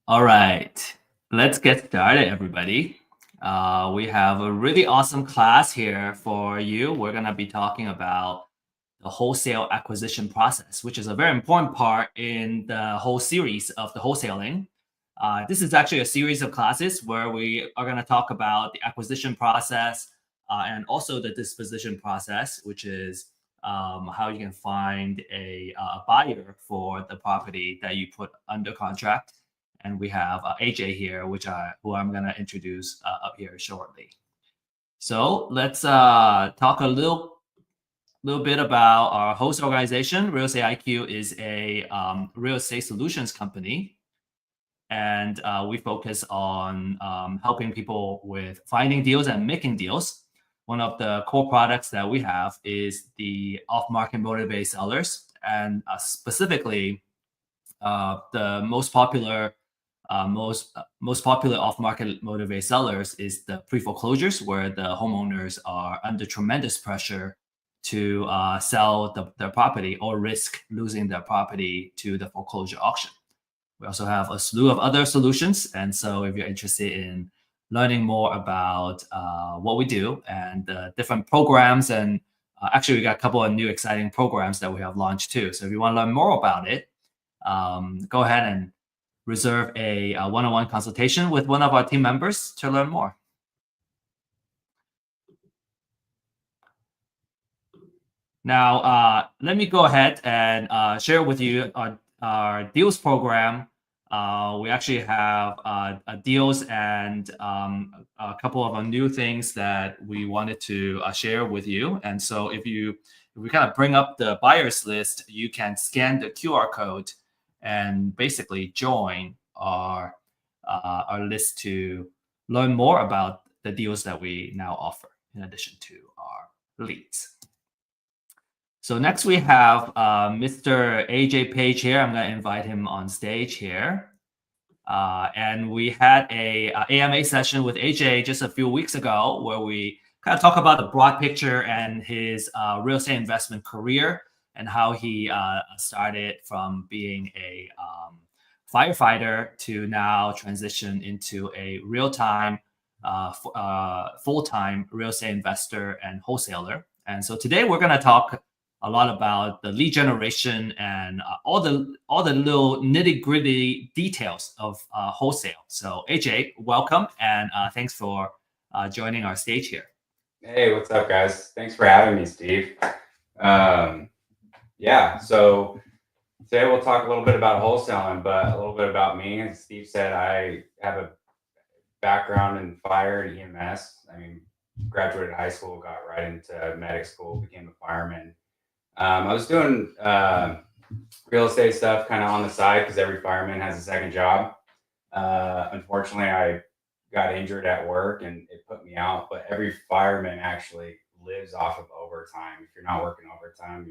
All right, let's get started, everybody. We have a really awesome class here for you. We're going to be talking about the wholesale acquisition process, which is a very important part in the whole series of the wholesaling. This is actually a series of classes where we are going to talk about the acquisition process and also the disposition process, which is how you can find a buyer for the property that you put under contract. And we have AJ here, who I'm going to introduce up here shortly. So let's talk a little bit about our host organization. Real Estate IQ is a real estate solutions company, and we focus on helping people with finding deals and making deals. One of the core products that we have is the off-market motivated sellers, and specifically the most popular off-market motivated sellers is the pre-foreclosures, where the homeowners are under tremendous pressure to sell their property or risk losing their property to the foreclosure auction. We also have a slew of other solutions, and so if you're interested in learning more about what we do and the different programs, and actually we got a couple of new exciting programs that we have launched too. So if you want to learn more about it, go ahead and reserve a one-on-one consultation with one of our team members to learn more. Now, let me go ahead and share with you our deals program. We actually have deals and a couple of new things that we wanted to share with you. And so if we kind of bring up the buyers list, you can scan the QR code and basically join our list to learn more about the deals that we now offer in addition to our leads. So next we have Mr. AJ Page here. I'm going to invite him on stage here. And we had a AMA session with AJ just a few weeks ago where we kind of talk about the broad picture and his real estate investment career and how he started from being a firefighter to now transition into a real-time, full-time real estate investor and wholesaler. And so today we're going to talk a lot about the lead generation and all the little nitty gritty details of wholesale. So AJ, welcome, and thanks for joining our stage here. Hey, what's up, guys? Thanks for having me, Steve. Yeah, so today we'll talk a little bit about wholesaling, but a little bit about me. As Steve said, I have a background in fire and EMS. I mean, graduated high school, got right into medic school, became a fireman. I was doing real estate stuff kind of on the side because every fireman has a second job. Unfortunately, I got injured at work and it put me out, but every fireman actually lives off of overtime. If you're not working overtime,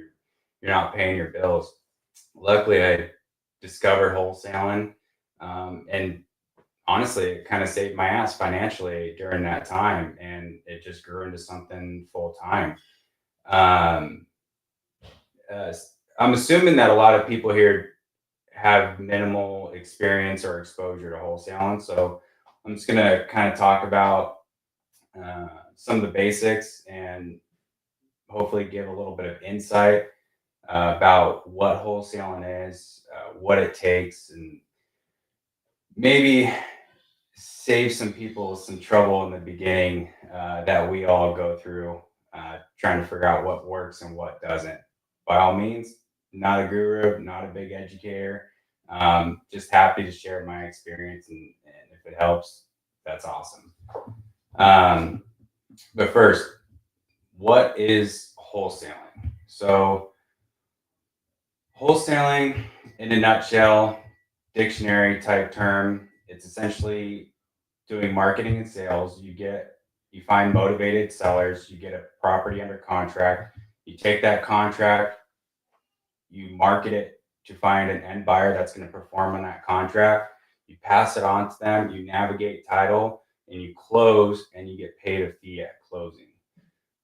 you're not paying your bills. Luckily, I discovered wholesaling, and honestly, it kind of saved my ass financially during that time, and it just grew into something full time. Um, uh, I'm assuming that a lot of people here have minimal experience or exposure to wholesaling. So I'm just going to kind of talk about some of the basics and hopefully give a little bit of insight about what wholesaling is, what it takes, and maybe save some people some trouble in the beginning that we all go through trying to figure out what works and what doesn't. By all means, not a guru, not a big educator. Just happy to share my experience, and if it helps, that's awesome. But first, what is wholesaling? So, wholesaling, in a nutshell, dictionary type term, it's essentially doing marketing and sales. You find motivated sellers, you get a property under contract, you take that contract, you market it to find an end buyer that's going to perform on that contract. You pass it on to them, you navigate title, and you close, and you get paid a fee at closing.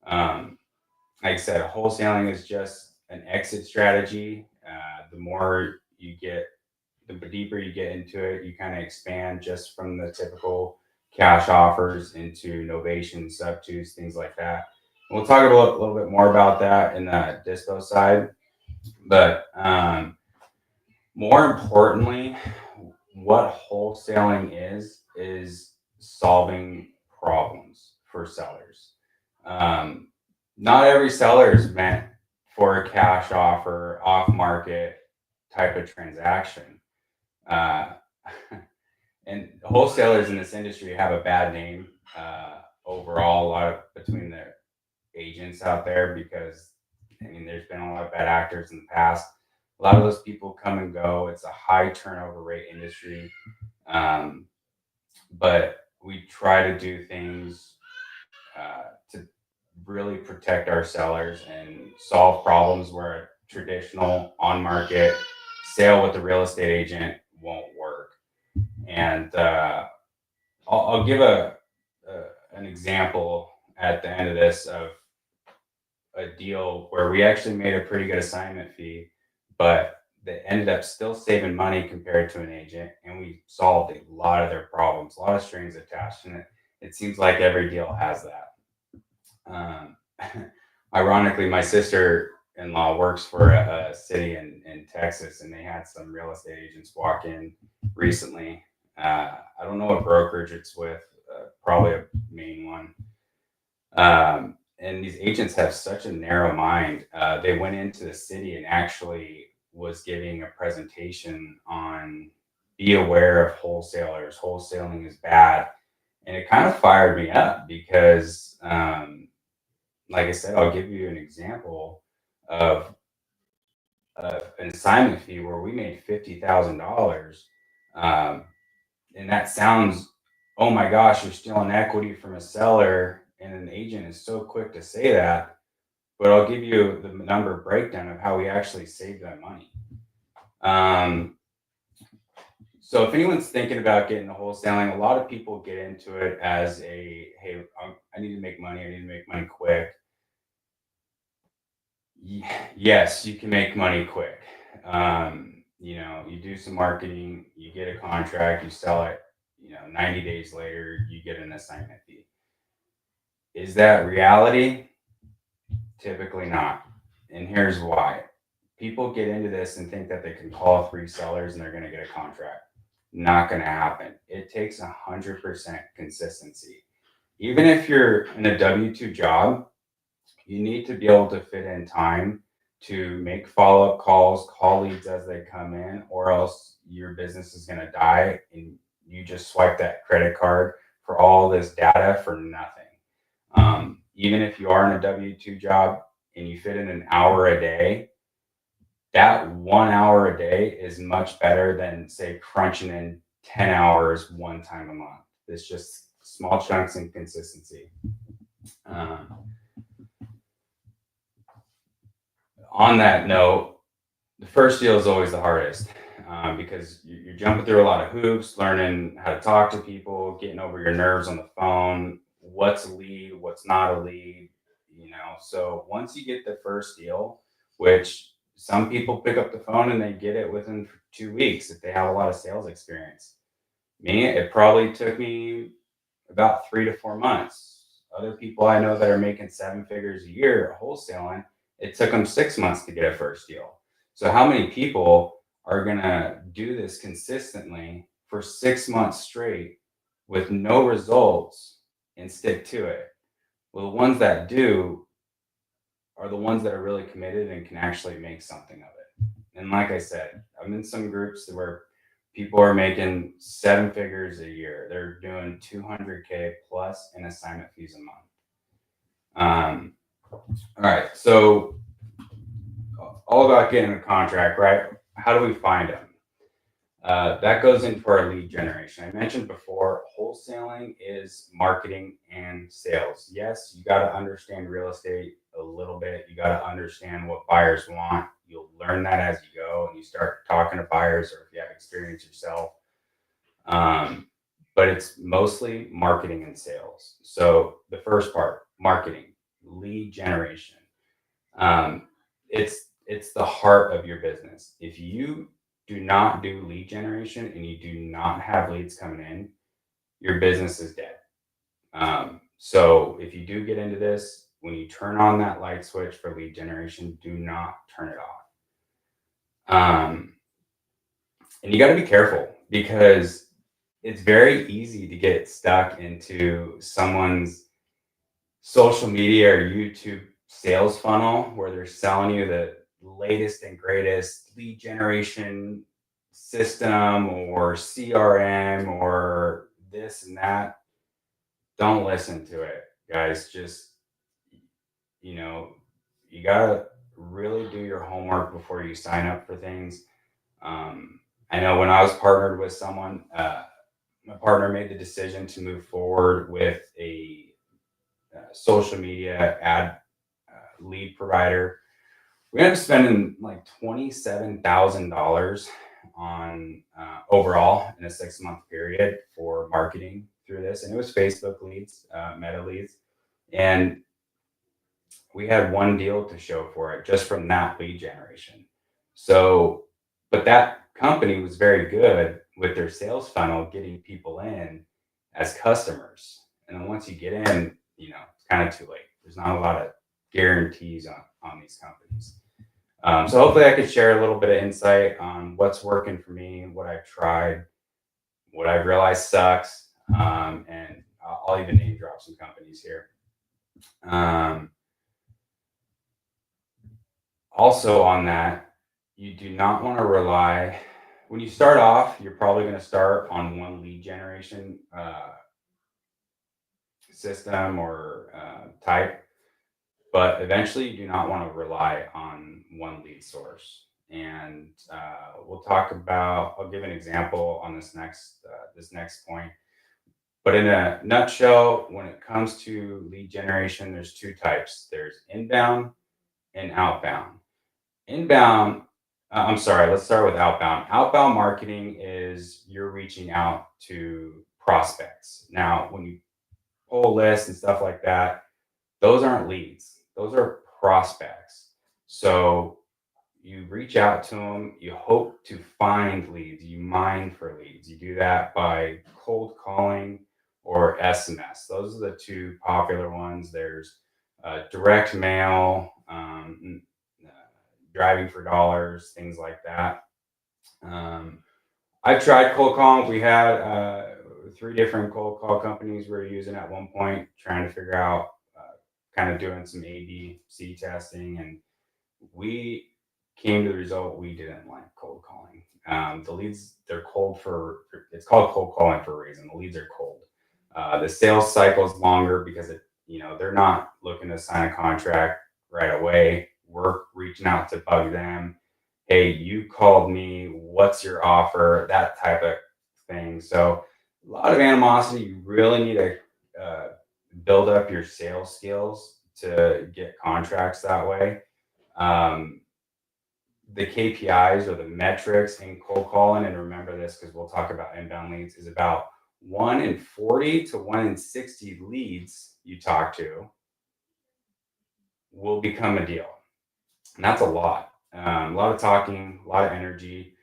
Like I said, wholesaling is just an exit strategy. The more you get the deeper you get into it, you kind of expand just from the typical cash offers into novations, sub twos, things like that. And we'll talk a little bit more about that in the dispo side. But more importantly, what wholesaling is solving problems for sellers. Um, Not every seller is meant for a cash offer, off market type of transaction. Uh, and wholesalers in this industry have a bad name overall, a lot of between the agents out there because I mean, there's been a lot of bad actors in the past. A lot of those people come and go. It's a high turnover rate industry, um, but we try to do things to really protect our sellers and solve problems where a traditional on market sale with the real estate agent won't work. And I'll give an example at the end of this of a deal where we actually made a pretty good assignment fee, but they ended up still saving money compared to an agent, and we solved a lot of their problems, a lot of strings attached, and it seems like every deal has that. Um, Ironically, my sister-in-law works for a city in Texas, and they had some real estate agents walk in recently. I don't know what brokerage it's with, probably a main one. And these agents have such a narrow mind. They went into the city and actually was giving a presentation on be aware of wholesalers. Wholesaling is bad. And it kind of fired me up because, like I said, I'll give you an example of an assignment fee where we made $50,000. Um, and that sounds, oh my gosh, you're stealing equity from a seller. And an agent is so quick to say that. But I'll give you the number breakdown of how we actually saved that money. So if anyone's thinking about getting into wholesaling, a lot of people get into it as a, hey, I need to make money. I need to make money quick. Yes, you can make money quick. You do some marketing, you get a contract, you sell it, 90 days later, you get an assignment fee. Is that reality? Typically not. And here's why. People get into this and think that they can call 3 sellers and they're going to get a contract. Not going to happen. It takes 100% consistency. Even if you're in a W-2 job, you need to be able to fit in time to make follow-up calls, call leads as they come in, or else your business is going to die and you just swipe that credit card for all this data for nothing. Even if you are in a W-2 job and you fit in an hour a day, that 1 hour a day is much better than, say, crunching in 10 hours one time a month. It's just small chunks and consistency. On that note, the first deal is always the hardest because you're jumping through a lot of hoops, learning how to talk to people, getting over your nerves on the phone, what's a lead, what's not a lead, So once you get the first deal, which some people pick up the phone and they get it within 2 weeks if they have a lot of sales experience. Me, it probably took me about 3 to 4 months. Other people I know that are making 7 figures a year wholesaling, it took them 6 months to get a first deal. So how many people are going to do this consistently for 6 months straight with no results and stick to it? Well, the ones that do are the ones that are really committed and can actually make something of it. And like I said, I'm in some groups where people are making 7 figures a year. They're doing 200K plus in assignment fees a month. All right. So all about getting a contract, right? How do we find them? That goes into our lead generation. I mentioned before, wholesaling is marketing and sales. Yes, you got to understand real estate a little bit. You got to understand what buyers want. You'll learn that as you go and you start talking to buyers, or if you have experience yourself. But it's mostly marketing and sales. So the first part, marketing, lead generation. It's the heart of your business. If you do not do lead generation and you do not have leads coming in, your business is dead. So if you do get into this, when you turn on that light switch for lead generation, do not turn it off. And you got to be careful because it's very easy to get stuck into someone's social media or YouTube sales funnel where they're selling you the latest and greatest lead generation system or CRM or this and that. Don't listen to it, guys. Just, you gotta really do your homework before you sign up for things. I know when I was partnered with someone, my partner made the decision to move forward with a social media ad lead provider. We ended up spending like $27,000 on overall in a 6-month period for marketing through this, and it was Facebook leads, Meta leads, and we had one deal to show for it just from that lead generation. So, but that company was very good with their sales funnel, getting people in as customers. And then once you get in, it's kind of too late. There's not a lot of guarantees on these companies. So hopefully I could share a little bit of insight on what's working for me, what I've tried, what I've realized sucks, and I'll even name drop some companies here. Also on that, you do not want to rely, when you start off, you're probably going to start on one lead generation system or type, but eventually you do not want to rely on one lead source. And I'll give an example on this next point. But in a nutshell, when it comes to lead generation, there's two types. There's inbound and outbound. Let's start with outbound. Outbound marketing is you're reaching out to prospects. Now, when you pull lists and stuff like that, those aren't leads, those are prospects. So you reach out to them, you hope to find leads, you mine for leads. You do that by cold calling or SMS. Those are the two popular ones. There's direct mail, driving for dollars, things like that. I've tried cold calling. We had 3 different cold call companies we were using at one point, trying to figure out, kind of doing some ABC testing, and we came to the result we didn't like cold calling. The leads, it's called cold calling for a reason. The leads are cold. The sales cycle is longer because they're not looking to sign a contract right away. We're reaching out to bug them. Hey, you called me. What's your offer? That type of thing. So a lot of animosity. You really need to build up your sales skills to get contracts that way. The KPIs or the metrics in cold calling, and remember this because we'll talk about inbound leads, is about 1 in 40 to 1 in 60 leads you talk to will become a deal. And that's a lot. A lot of talking, a lot of energy.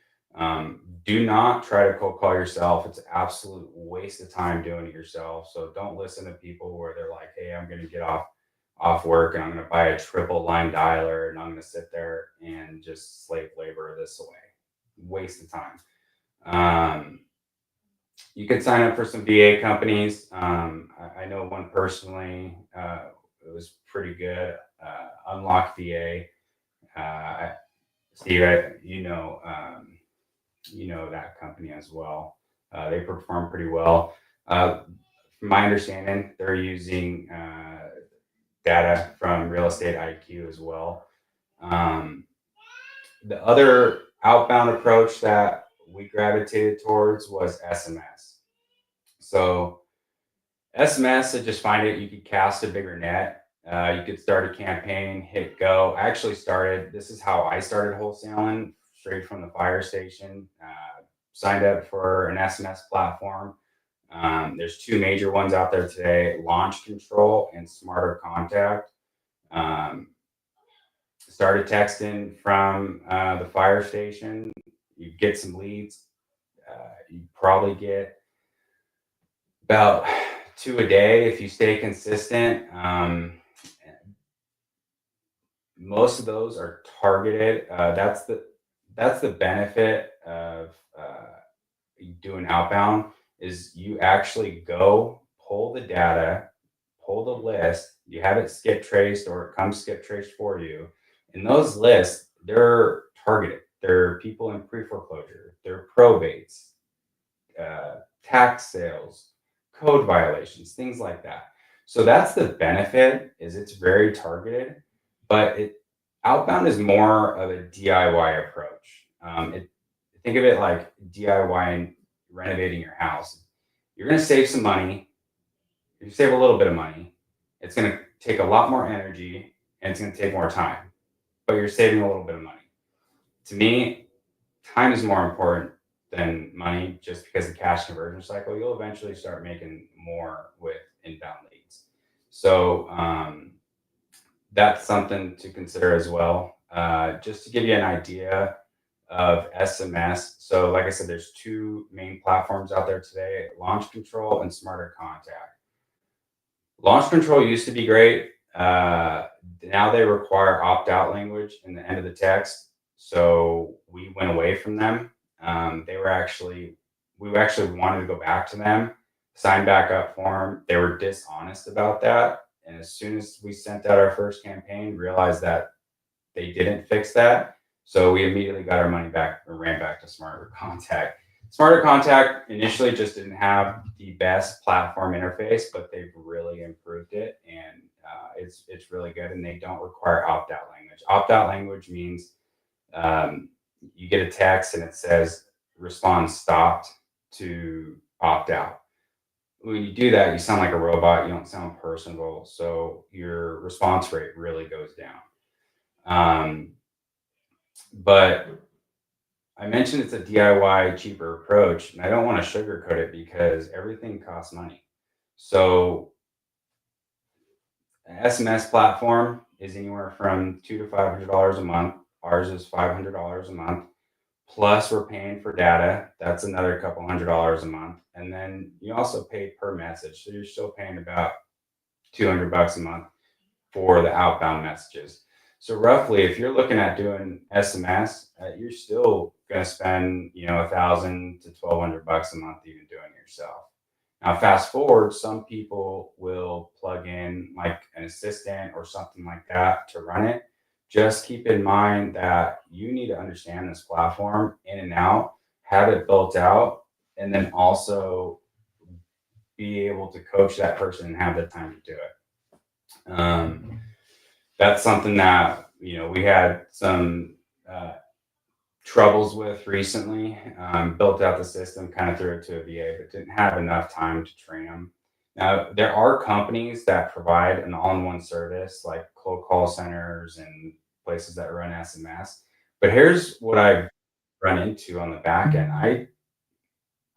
Do not try to cold call yourself. It's an absolute waste of time doing it yourself. So don't listen to people where they're like, hey, I'm going to get off work and I'm going to buy a triple line dialer and I'm going to sit there and just slave labor this away. Waste of time. You could sign up for some VA companies. I know one personally. It was pretty good. Unlock VA. Steve, you know that company as well. They perform pretty well. From my understanding, they're using data from Real Estate IQ as well. The other outbound approach that we gravitated towards was SMS. So SMS, I just find it, you could cast a bigger net. You could start a campaign, hit go. This is how I started wholesaling, straight from the fire station. Signed up for an SMS platform. There's 2 major ones out there today, Launch Control and Smarter Contact. Started texting from the fire station. You get some leads. You probably get about 2 a day if you stay consistent. Most of those are targeted. That's the benefit of doing outbound is you actually go pull the data, pull the list, you have it skip traced or it comes skip traced for you. And those lists, they're targeted. They're people in pre-foreclosure, they're probates, tax sales, code violations, things like that. So that's the benefit is it's very targeted, but outbound is more of a DIY approach. Think of it like DIY and renovating your house. You're going to save some money. You save a little bit of money. It's going to take a lot more energy and it's going to take more time, but you're saving a little bit of money. To me, time is more important than money just because the cash conversion cycle, you'll eventually start making more with inbound leads. So that's something to consider as well. Just to give you an idea of SMS. So like I said, there's two main platforms out there today, Launch Control and Smarter Contact. Launch Control used to be great. Now they require opt-out language in the end of the text. So we went away from them. We actually wanted to go back to them, sign back up for them. They were dishonest about that. And as soon as we sent out our first campaign, realized that they didn't fix that. So we immediately got our money back and ran back to Smarter Contact. Smarter Contact initially just didn't have the best platform interface, but they've really improved it, and it's really good. And they don't require opt-out language. Opt-out language means you get a text and it says response stopped to opt out. When you do that, you sound like a robot. You don't sound personable, so your response rate really goes down. But I mentioned it's a DIY cheaper approach, and I don't want to sugarcoat it because everything costs money. So an SMS platform is anywhere from $200 to $500 a month. Ours is $500 a month. Plus, we're paying for data. That's another couple $100 a month. And then you also pay per message. So you're still paying about $200 a month for the outbound messages. So roughly, if you're looking at doing SMS, you're still going to spend, $1,000 to $1,200 a month even doing it yourself. Now, fast forward, some people will plug in like an assistant or something like that to run it. Just keep in mind that you need to understand this platform in and out, have it built out, and then also be able to coach that person and have the time to do it. That's something that we had some troubles with recently. Built out the system, kind of threw it to a VA, but didn't have enough time to train them. Now, there are companies that provide an all-in-one service, like cold call centers and places that run SMS. But here's what I've run into on the back end. I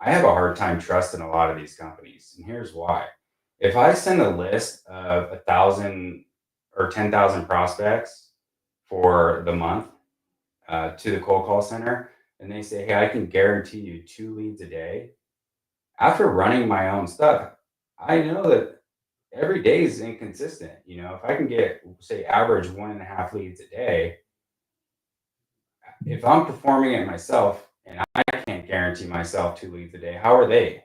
have a hard time trusting a lot of these companies, and here's why. If I send a list of 1,000 or 10,000 prospects for the month to the cold call center, and they say, hey, I can guarantee you 2 leads a day. After running my own stuff, I know that every day is inconsistent. If I can get, say, average 1.5 leads a day, if I'm performing it myself and I can't guarantee myself 2 leads a day, how are they?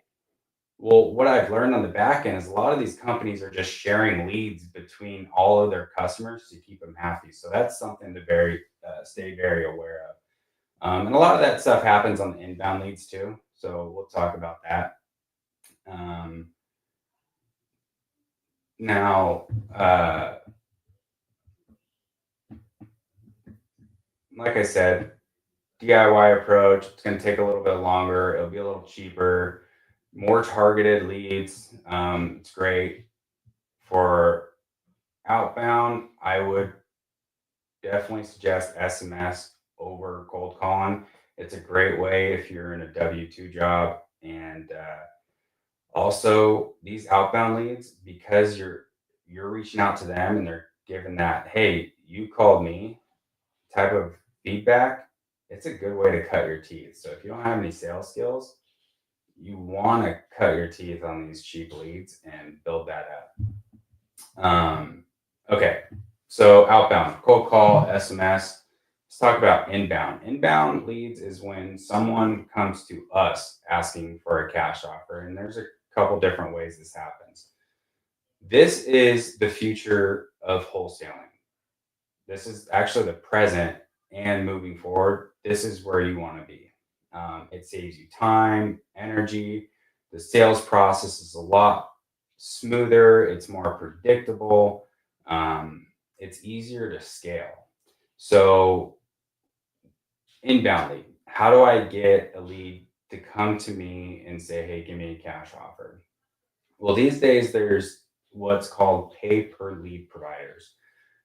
Well, what I've learned on the back end is a lot of these companies are just sharing leads between all of their customers to keep them happy. So that's something to stay very aware of. And a lot of that stuff happens on the inbound leads too. So we'll talk about that. Now, like I said, DIY approach, it's going to take a little bit longer. It'll be a little cheaper, more targeted leads. It's great. For outbound, I would definitely suggest SMS over cold calling. It's a great way if you're in a W-2 job. And also these outbound leads, because you're reaching out to them and they're giving that, hey, you called me type of feedback, it's a good way to cut your teeth. So if you don't have any sales skills, you want to cut your teeth on these cheap leads and build that up. Okay, so outbound, cold call, SMS. Let's talk about inbound. Inbound leads is when someone comes to us asking for a cash offer, and there's a couple different ways this happens. This is the future of wholesaling. This is actually the present, and moving forward, this is where you want to be. It saves you time, energy. The sales process is a lot smoother, it's more predictable, it's easier to scale. So, inbound lead, how do I get a lead to come to me and say, hey, give me a cash offer? Well, these days there's what's called pay per lead providers.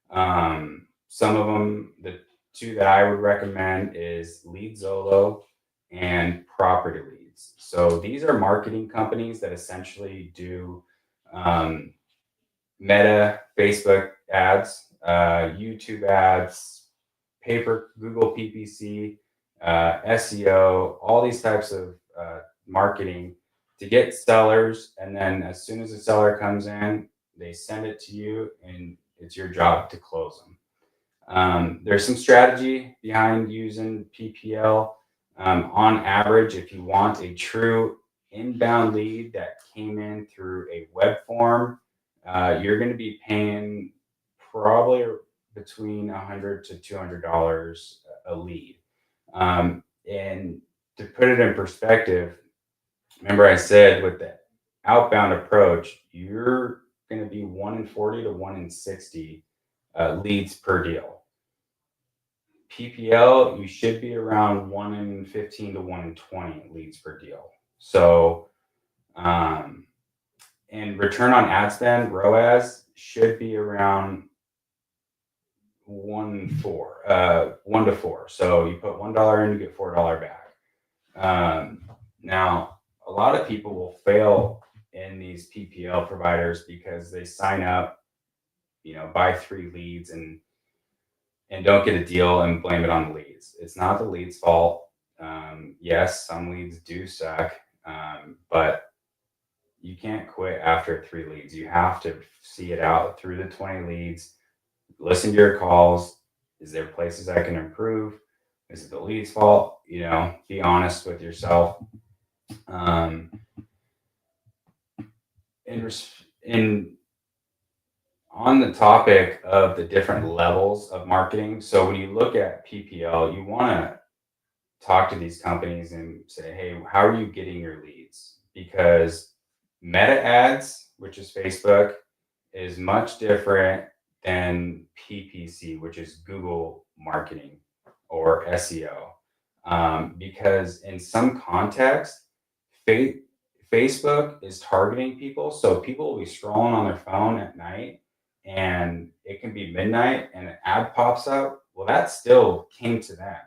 Some of them, the two that I would recommend is LeadZolo and Property Leads. So these are marketing companies that essentially do um, Meta, Facebook ads, YouTube ads, paper, Google PPC, SEO, all these types of marketing to get sellers. And then as soon as the seller comes in, they send it to you, and it's your job to close them. There's some strategy behind using PPL. On average, if you want a true inbound lead that came in through a web form, you're going to be paying probably between $100 to $200 a lead. And to put it in perspective, remember I said with the outbound approach, you're going to be 1 in 40 to 1 in 60 leads per deal. PPL, you should be around 1 in 15 to 1 in 20 leads per deal. So, and return on ad spend, ROAS, should be around 1 to 4. So you put $1 in, you get $4 back. Now, a lot of people will fail in these PPL providers because they sign up, buy 3 leads and don't get a deal and blame it on the leads. It's not the lead's fault. Yes, some leads do suck, but you can't quit after 3 leads. You have to see it out through the 20 leads, listen to your calls. Is there places I can improve? Is it the lead's fault? Be honest with yourself. In on the topic of the different levels of marketing, so when you look at PPL, you want to talk to these companies and say, hey, how are you getting your leads? Because Meta ads, which is Facebook, is much different than PPC, which is Google marketing or SEO. Because in some context, Facebook is targeting people. So people will be scrolling on their phone at night, and it can be midnight and an ad pops up. Well, that still came to them.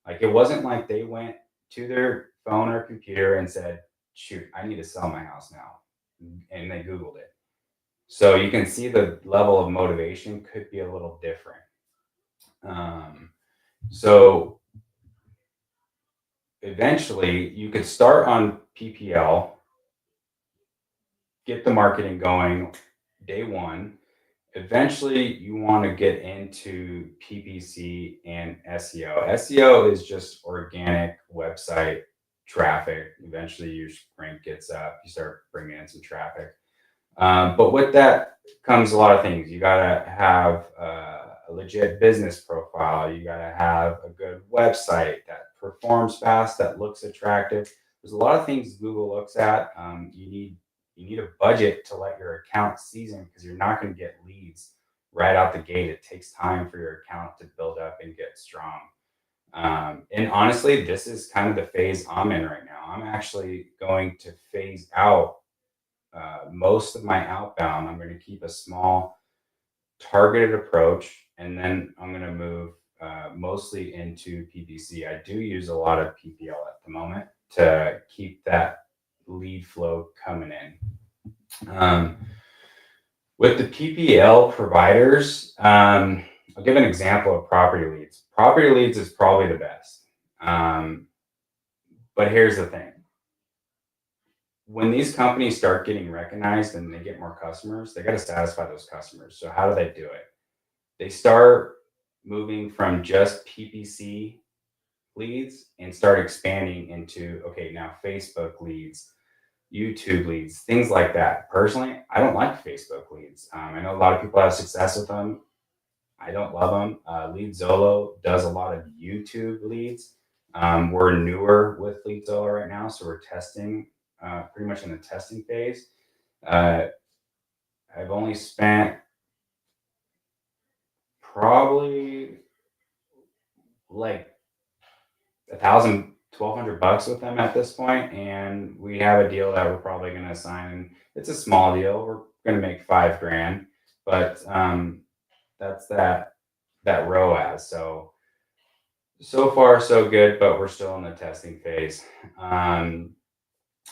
Like, it wasn't like they went to their phone or computer and said, shoot, I need to sell my house now. And they Googled it. So you can see the level of motivation could be a little different. So eventually you could start on PPL, get the marketing going day one. Eventually you want to get into PPC and SEO. SEO is just organic website traffic. Eventually your rank gets up, you start bringing in some traffic. But with that comes a lot of things. You got to have a legit business profile. You got to have a good website that performs fast, that looks attractive. There's a lot of things Google looks at. You need a budget to let your account season, because you're not going to get leads right out the gate. It takes time for your account to build up and get strong. And honestly, this is kind of the phase I'm in right now. I'm actually going to phase out most of my outbound. I'm going to keep a small targeted approach, and then I'm going to move mostly into PPC. I do use a lot of PPL at the moment to keep that lead flow coming in. With the PPL providers, I'll give an example of Property Leads. Property Leads is probably the best. But here's the thing. When these companies start getting recognized and they get more customers, they got to satisfy those customers. So how do they do it? They start moving from just PPC leads and start expanding into, okay, now Facebook leads, YouTube leads, things like that. Personally, I don't like Facebook leads. I know a lot of people have success with them. I don't love them. Lead Zolo does a lot of YouTube leads. We're newer with Lead Zolo right now, so we're testing, pretty much in the testing phase. I've only spent probably like $1,200 with them at this point, and we have a deal that we're probably going to sign. It's a small deal. We're going to make $5,000, but that's that ROAS. So far so good, but we're still in the testing phase.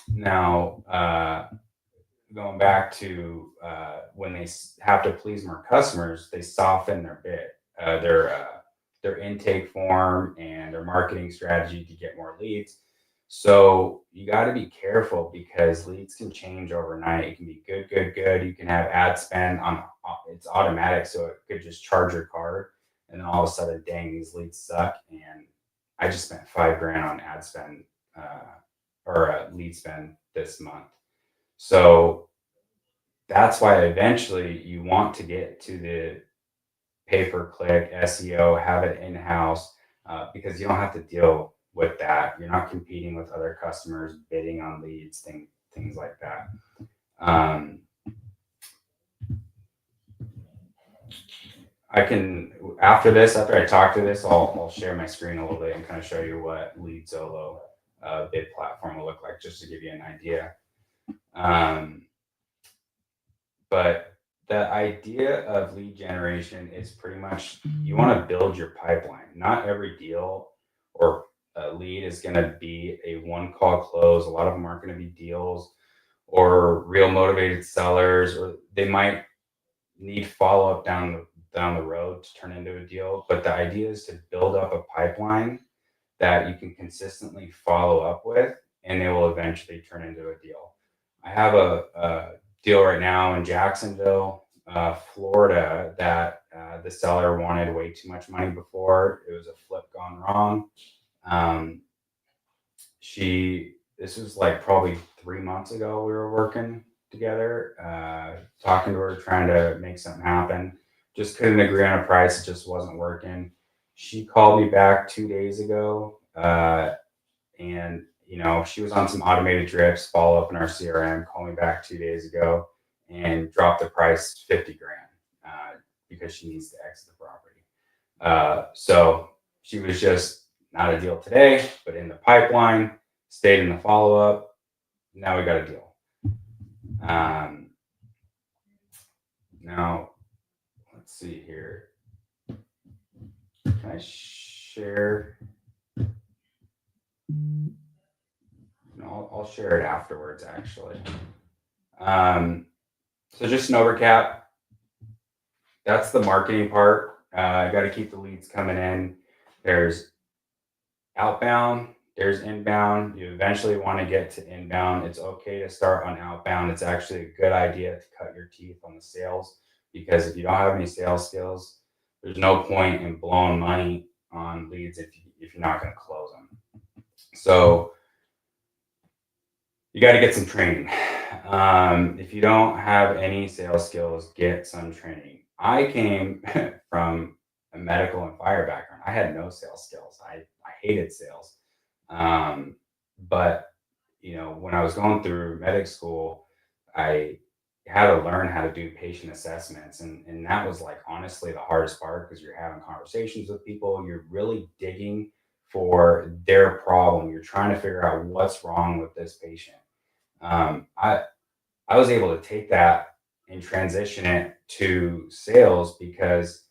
Now, going back to when they have to please more customers, they soften their bid, their intake form and their marketing strategy to get more leads. So you got to be careful because leads can change overnight. It can be good, good, good. You can have ad spend on it's automatic, so it could just charge your card, and then all of a sudden, dang, these leads suck. And I just spent $5,000 on ad spend or lead spend this month. So that's why eventually you want to get to the pay-per-click SEO, have it in-house, because you don't have to deal with that. You're not competing with other customers, bidding on leads, things like that. I can, after I talk to this, I'll share my screen a little bit and kind of show you what Lead Zolo bid platform will look like, just to give you an idea. But the idea of lead generation is pretty much you want to build your pipeline. Not every deal or lead is going to be a one call close. A lot of them aren't going to be deals or real motivated sellers, or they might need follow up down the road to turn into a deal. But the idea is to build up a pipeline that you can consistently follow up with, and they will eventually turn into a deal. I have a deal right now in Jacksonville, Florida, that the seller wanted way too much money before. It was a flip gone wrong. This was like probably 3 months ago. We were working together, talking to her, trying to make something happen. Just couldn't agree on a price. It just wasn't working. She called me back 2 days ago, and she was on some automated drifts, follow up in our CRM, called me back 2 days ago and dropped the price $50,000 because she needs to exit the property. So she was just not a deal today, but in the pipeline, stayed in the follow up. Now we got a deal. Now, let's see here. Can I share? No, I'll share it afterwards, actually. So just an overcap. That's the marketing part. I got to keep the leads coming in. There's outbound, there's inbound. You eventually want to get to inbound. It's okay to start on outbound. It's actually a good idea to cut your teeth on the sales, because if you don't have any sales skills, there's no point in blowing money on leads if you're not going to close them. So you got to get some training. If you don't have any sales skills, get some training. I came from a medical and fire background. I had no sales skills. I hated sales. But when I was going through medic school, I had to learn how to do patient assessments. And that was like, honestly, the hardest part, because you're having conversations with people. You're really digging for their problem. You're trying to figure out what's wrong with this patient. I was able to take that and transition it to sales, because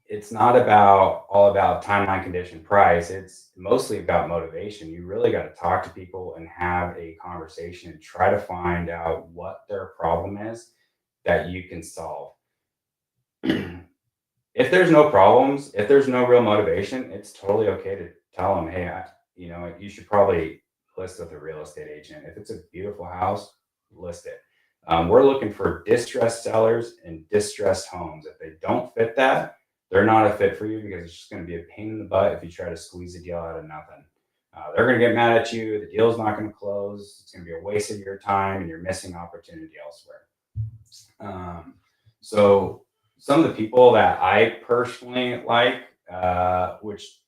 it's not all about timeline, condition, price. It's mostly about motivation. You really got to talk to people and have a conversation and try to find out what their problem is that you can solve. if there's no problems, if there's no real motivation, it's totally okay to tell them, hey, you should probably list with a real estate agent. If it's a beautiful house, list it. We're looking for distressed sellers and distressed homes. If they don't fit that, they're not a fit for you because it's just going to be a pain in the butt if you try to squeeze a deal out of nothing. They're going to get mad at you. The deal's not going to close. It's going to be a waste of your time and you're missing opportunity elsewhere. So some of the people that I personally like, which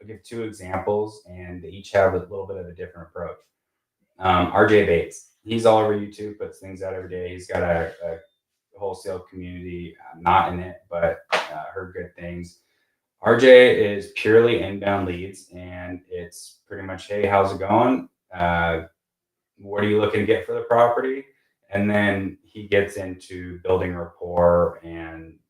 I'll give two examples, and they each have a little bit of a different approach. RJ Bates, he's all over YouTube, puts things out every day. He's got a wholesale community. I'm not in it, but heard good things. RJ is purely inbound leads, and it's pretty much, hey, how's it going? What are you looking to get for the property? And then he gets into building rapport, and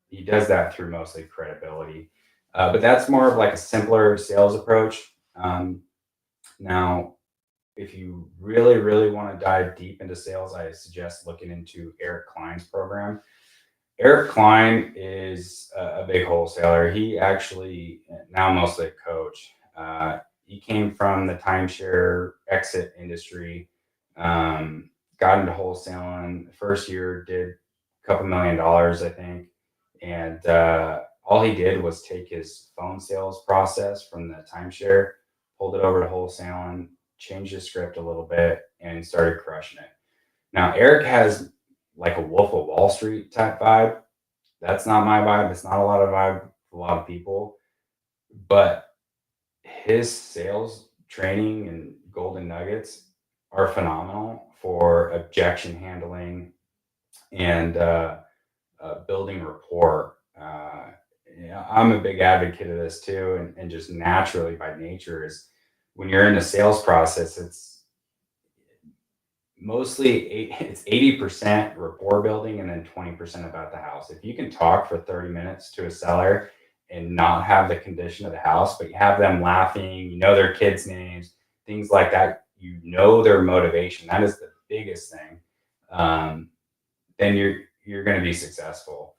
he does that through mostly credibility. But that's more of like a simpler sales approach. Now, if you really, really want to dive deep into sales, I suggest looking into Eric Klein's program. Eric Klein is a big wholesaler. He actually, now mostly a coach, he came from the timeshare exit industry, got into wholesaling. First year did a couple $1 million, I think. And all he did was take his phone sales process from the timeshare, pulled it over to wholesaling, changed the script a little bit, and started crushing it. Now, Eric has like a Wolf of Wall Street type vibe. That's not my vibe. It's not a lot of vibe for a lot of people. But his sales training and golden nuggets are phenomenal for objection handling and building rapport. I'm a big advocate of this too, and just naturally by nature is when you're in the sales process, it's mostly it's 80% rapport building and then 20% about the house. If you can talk for 30 minutes to a seller and not have the condition of the house, but you have them laughing, you know their kids' names, things like that, you know their motivation. That is the biggest thing. Then you're going to be successful.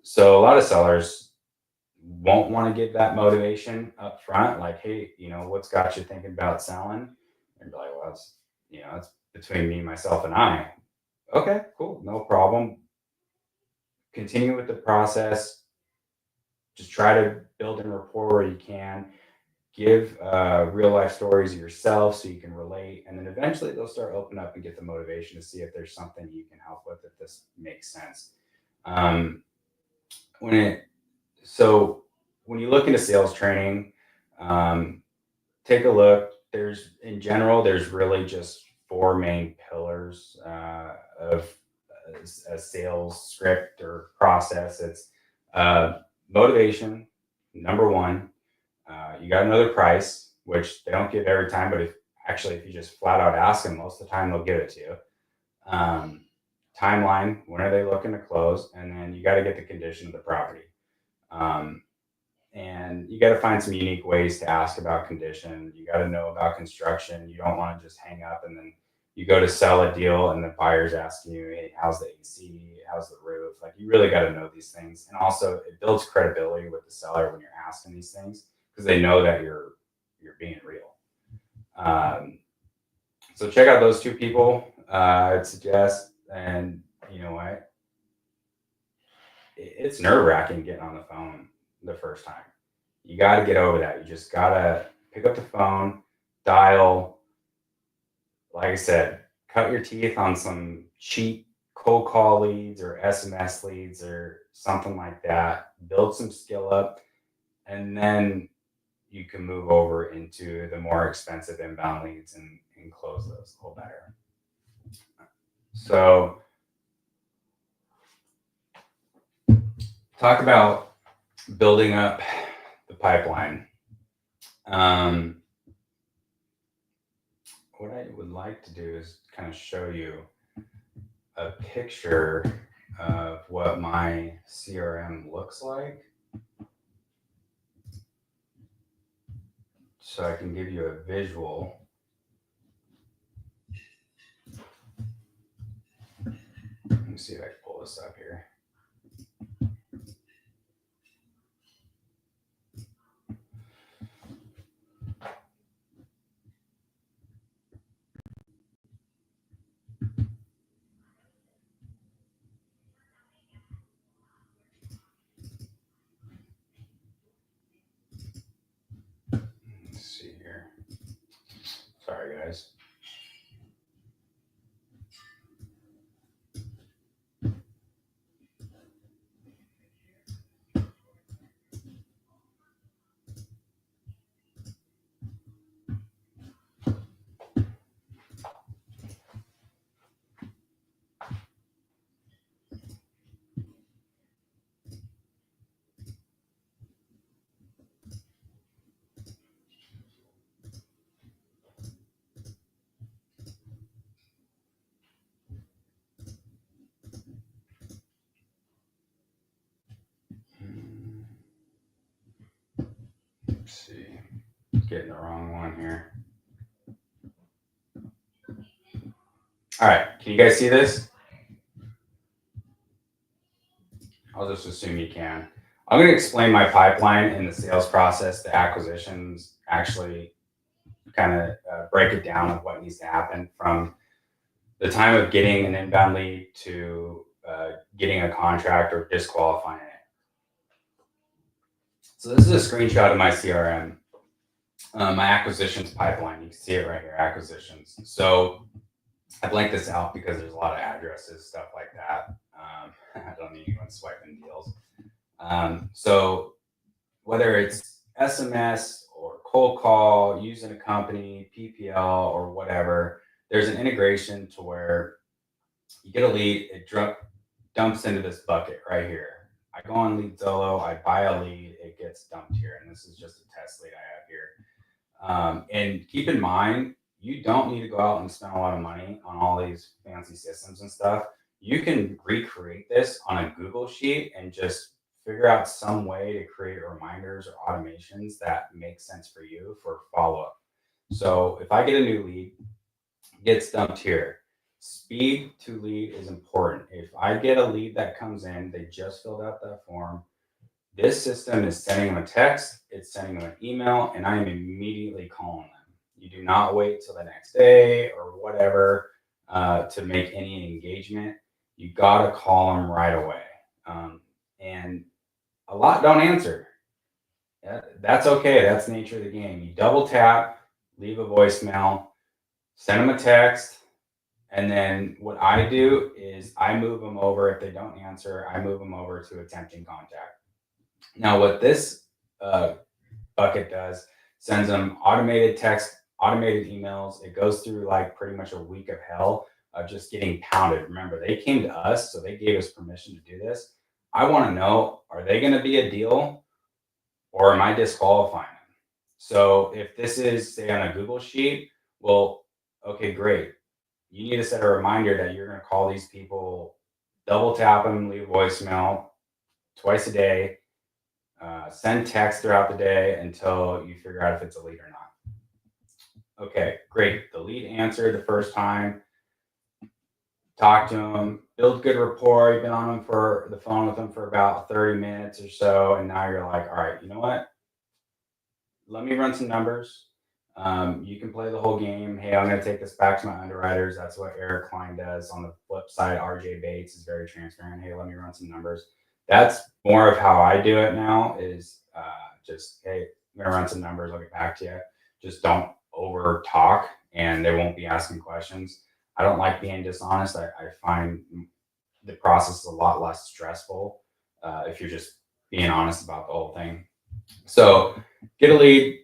So a lot of sellers won't want to give that motivation up front, like, hey, what's got you thinking about selling? And be like, well, it's between me, myself, and I. Okay, cool, no problem. Continue with the process. Just try to build in rapport where you can. Give real life stories of yourself so you can relate, and then eventually they'll start opening up and get the motivation to see if there's something you can help with, if this makes sense. So when you look into sales training, take a look. There's really just four main pillars of a sales script or process. It's motivation, number one. You got to know the price, which they don't give every time, but if you just flat out ask them, most of the time they'll give it to you. Timeline, when are they looking to close? And then you got to get the condition of the property. And you got to find some unique ways to ask about condition. You got to know about construction. You don't want to just hang up and then you go to sell a deal and the buyer's asking you, hey, how's the AC? How's the roof? Like, you really got to know these things. And also it builds credibility with the seller when you're asking these things because they know that you're being real. So check out those two people. I'd suggest, and you know what? It's nerve-wracking getting on the phone the first time. You got to get over that. You just got to pick up the phone, dial, like I said, cut your teeth on some cheap cold call leads or SMS leads or something like that. Build some skill up, and then you can move over into the more expensive inbound leads and close those a little better. So talk about building up the pipeline. What I would like to do is kind of show you a picture of what my CRM looks like, so I can give you a visual. Let me see if I can pull this up here. guys. Let's see, getting the wrong one here. All right, can you guys see this? I'll just assume you can. I'm going to explain my pipeline and the sales process, the acquisitions, actually kind of break it down of what needs to happen from the time of getting an inbound lead to getting a contract or disqualifying it. So this is a screenshot of my CRM, my acquisitions pipeline. You can see it right here, acquisitions. So I blanked this out because there's a lot of addresses, stuff like that. I don't need anyone swiping deals. So whether it's SMS or cold call, using a company, PPL, or whatever, there's an integration to where you get a lead, it dumps into this bucket right here. I go on Leadzillo, I buy a lead, it gets dumped here. And this is just a test lead I have here. And keep in mind, you don't need to go out and spend a lot of money on all these fancy systems and stuff. You can recreate this on a Google sheet and just figure out some way to create reminders or automations that make sense for you for follow-up. So if I get a new lead, it gets dumped here. Speed to lead is important. If I get a lead that comes in, they just filled out that form, this system is sending them a text, it's sending them an email, and I am immediately calling them. You do not wait till the next day or whatever to make any engagement. You got to call them right away. And a lot don't answer. That's okay. That's the nature of the game. You double tap, leave a voicemail, send them a text, and then what I do is I move them over. If they don't answer, I move them over to attempting contact. Now, what this bucket does, sends them automated text, automated emails. It goes through like pretty much a week of hell of just getting pounded. Remember, they came to us, so they gave us permission to do this. I want to know, are they going to be a deal or am I disqualifying them? So if this is, say, on a Google sheet, well, okay, great. You need to set a reminder that you're going to call these people, double tap them, leave a voicemail twice a day, send text throughout the day until you figure out if it's a lead or not. Okay, great. The lead answered the first time. Talk to them, build good rapport. You've been on the phone with them for about 30 minutes or so, and now you're like, all right, you know what? Let me run some numbers. You can play the whole game. Hey, I'm going to take this back to my underwriters. That's what Eric Klein does. On the flip side, RJ Bates is very transparent. Hey, let me run some numbers. That's more of how I do it now is just, hey, I'm going to run some numbers. I'll get back to you. Just don't over talk and they won't be asking questions. I don't like being dishonest. I find the process is a lot less stressful if you're just being honest about the whole thing. So get a lead,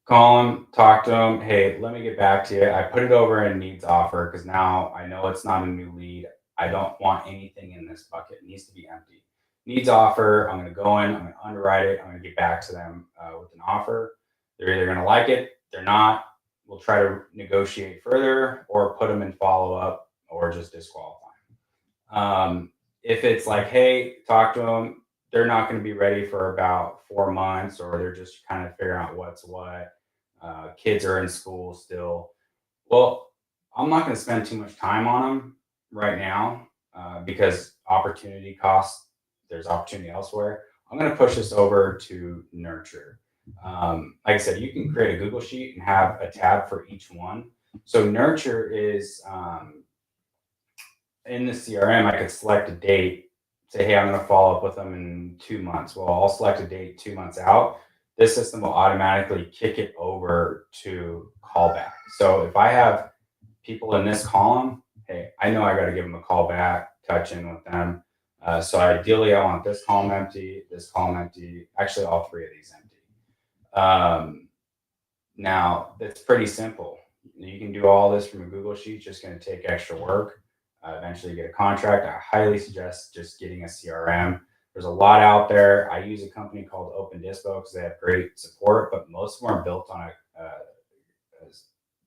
call them, talk to them. Hey, let me get back to you. I put it over in needs offer because now I know it's not a new lead. I don't want anything in this bucket. It needs to be empty. Needs offer. I'm going to go in. I'm going to underwrite it. I'm going to get back to them with an offer. They're either going to like it. They're not. We'll try to negotiate further or put them in follow up or just disqualify them. If it's like, hey, talk to them, they're not going to be ready for about 4 months or they're just kind of figuring out what's what. Kids are in school still. Well, I'm not going to spend too much time on them right now because opportunity costs, there's opportunity elsewhere. I'm going to push this over to nurture. Like I said, you can create a Google sheet and have a tab for each one. So nurture is in the CRM, I could select a date, say, hey, I'm going to follow up with them in 2 months. Well, I'll select a date 2 months out. this system will automatically kick it over to callback. So if I have people in this column, hey, I know I got to give them a call back, touch in with them. So ideally, I want this column empty, this column empty, actually all three of these empty. Now, that's pretty simple. You can do all this from a Google Sheet, just going to take extra work. Eventually get a contract. I highly suggest just getting a CRM. There's a lot out there. I use a company called Open Dispo because they have great support, but most of them are built on a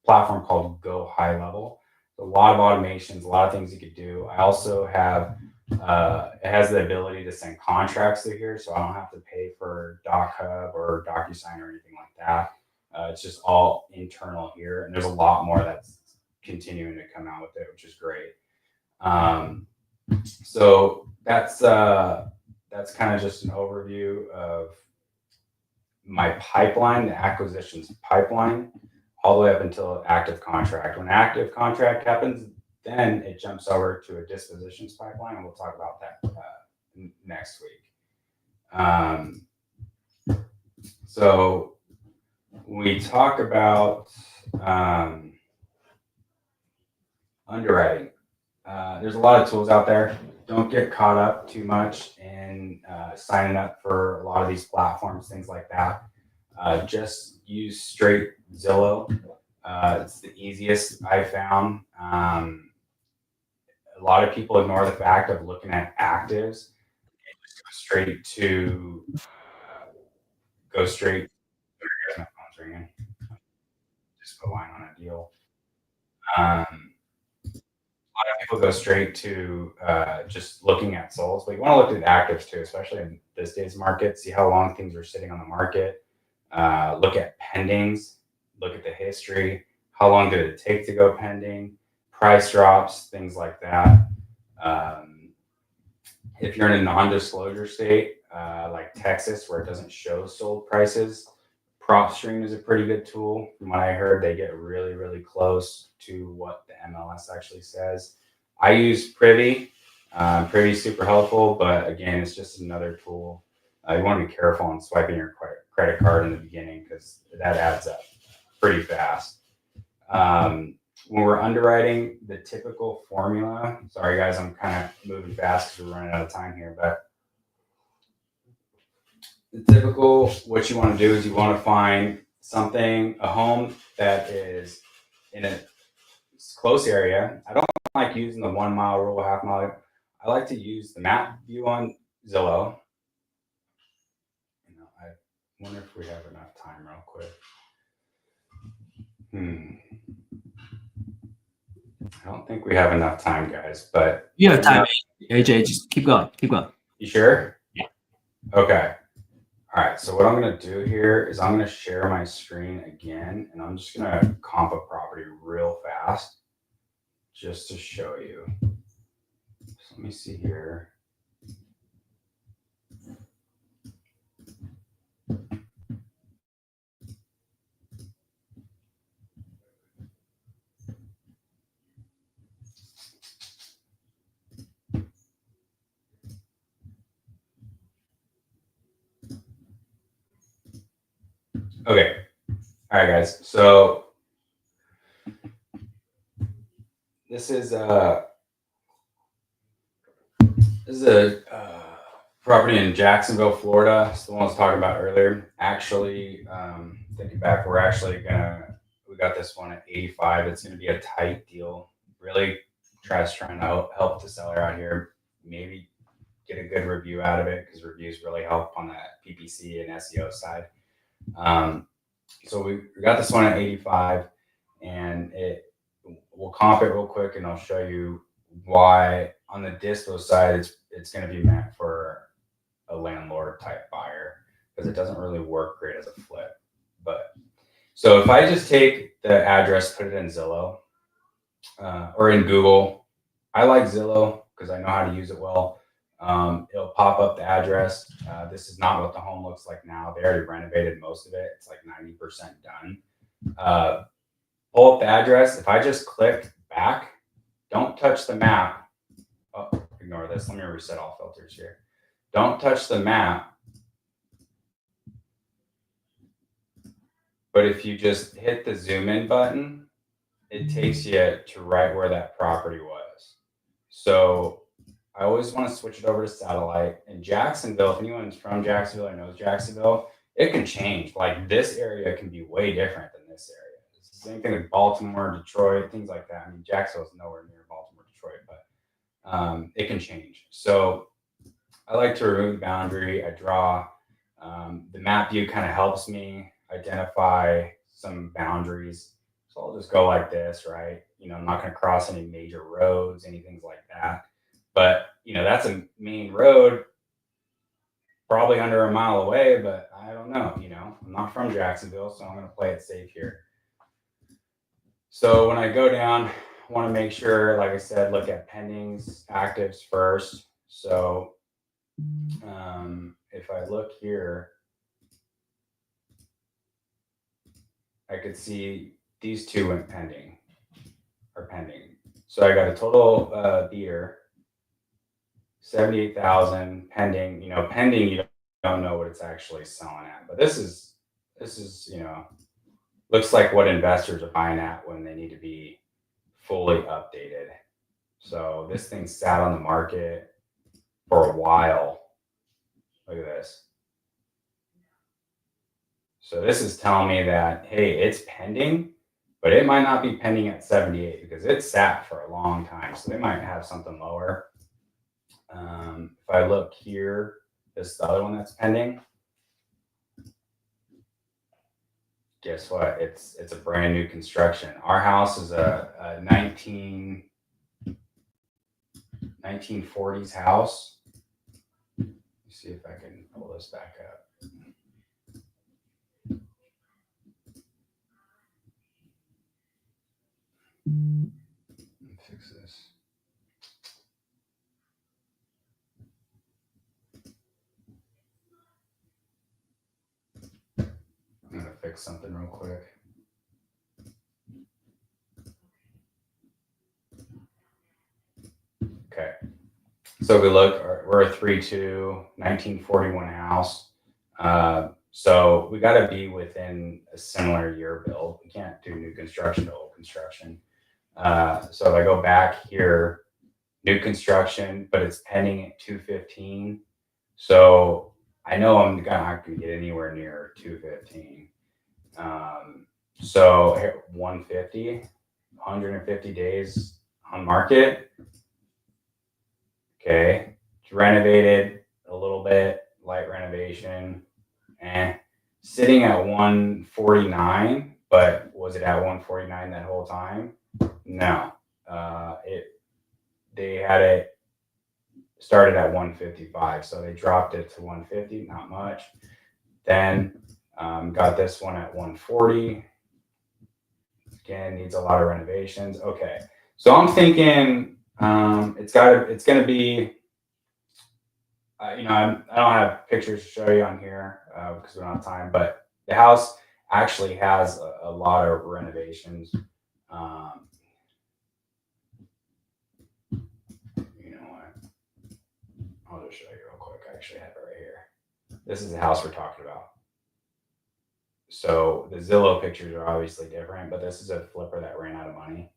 platform called Go High Level. A lot of automations, a lot of things you could do. I also have, it has the ability to send contracts through here, so I don't have to pay for DocHub or DocuSign or anything like that. It's just all internal here, and there's a lot more that's continuing to come out with it, which is great. So that's kind of just an overview of my pipeline, the acquisitions pipeline, all the way up until active contract. When active contract happens, then it jumps over to a dispositions pipeline, and we'll talk about that next week. So we talk about underwriting. There's a lot of tools out there. Don't get caught up too much in signing up for a lot of these platforms, things like that. Just use straight Zillow. It's the easiest I found. A lot of people ignore the fact of looking at actives and just go straight. My phone's ringing. Just put line on a deal. A lot of people go straight to just looking at souls, but you want to look at actives too, especially in this day's market. See how long things are sitting on the market. Look at pendings. Look at the history. How long did it take to go pending? Price drops, things like that. If you're in a non-disclosure state like Texas, where it doesn't show sold prices, PropStream is a pretty good tool. From what I heard, they get really, really close to what the MLS actually says. I use Privy. Privy's super helpful, but again, it's just another tool. You want to be careful on swiping your credit card in the beginning because that adds up pretty fast. When we're underwriting, the typical formula, sorry guys, I'm kind of moving fast because we're running out of time here, but the typical, what you want to do is you want to find something, a home that is in a close area. I don't like using the 1 mile rule, half mile. I like to use the map view on Zillow. I wonder if we have enough time real quick. I don't think we have enough time, guys, but You have time, AJ. Just keep going. Keep going. You sure? Yeah. Okay. All right. So what I'm going to do here is I'm going to share my screen again, and I'm just going to comp a property real fast just to show you. So let me see here. Okay. All right, guys. So this is a property in Jacksonville, Florida. It's the one I was talking about earlier. Actually, thinking back, we got this one at 85. It's gonna be a tight deal. Really trying to help the seller out here. Maybe get a good review out of it because reviews really help on that PPC and SEO side. So we got this one at 85, and we'll comp it real quick, and I'll show you why on the dispo side it's going to be meant for a landlord type buyer because it doesn't really work great as a flip. But so if I just take the address, put it in Zillow or in Google, I like Zillow because I know how to use it well. It'll pop up the address. This is not what the home looks like now. They already renovated most of it. It's like 90% done. Pull up the address. If I just click back, don't touch the map. Oh, ignore this. Let me reset all filters here. Don't touch the map. But if you just hit the zoom in button, it takes you to right where that property was. So I always want to switch it over to satellite. In Jacksonville, if anyone's from Jacksonville or knows Jacksonville, it can change. Like this area can be way different than this area. It's the same thing with Baltimore, Detroit, things like that. I mean, Jacksonville's nowhere near Baltimore, Detroit, but it can change. So I like to remove the boundary. I draw. The map view kind of helps me identify some boundaries. So I'll just go like this, right? I'm not going to cross any major roads, anything like that. But, that's a main road, probably under a mile away, but I don't know, I'm not from Jacksonville, so I'm going to play it safe here. So when I go down, I want to make sure, like I said, look at pendings, actives first. So if I look here, I could see these two went pending. So I got a total beater, 78,000 pending. Pending, you don't know what it's actually selling at, but this is looks like what investors are buying at when they need to be fully updated. So this thing sat on the market for a while. Look at this. So this is telling me that, hey, it's pending, but it might not be pending at 78 because it sat for a long time. So they might have something lower. If I look here, this is the other one that's pending. Guess what? It's a brand new construction. Our house is a 1940s house. Let's see if I can pull this back up. Let me fix this. I'm going to fix something real quick. Okay. So we look, we're a 3.2, 1941 house. So we got to be within a similar year build. We can't do new construction to old construction. So if I go back here, new construction, but it's pending at 215. So I know I'm not going to get anywhere near 215. So 150, 150 days on market. Okay. It's renovated a little bit, light renovation, and sitting at 149, but was it at 149 that whole time? No. They had it started at 155, so they dropped it to 150, not much. Then got this one at 140. Again, needs a lot of renovations. Okay, so I'm thinking it's going to be. I don't have pictures to show you on here because we don't have time, but the house actually has a lot of renovations. I'll just show you real quick. I actually have it right here. This is the house we're talking about. So the Zillow pictures are obviously different, but this is a flipper that ran out of money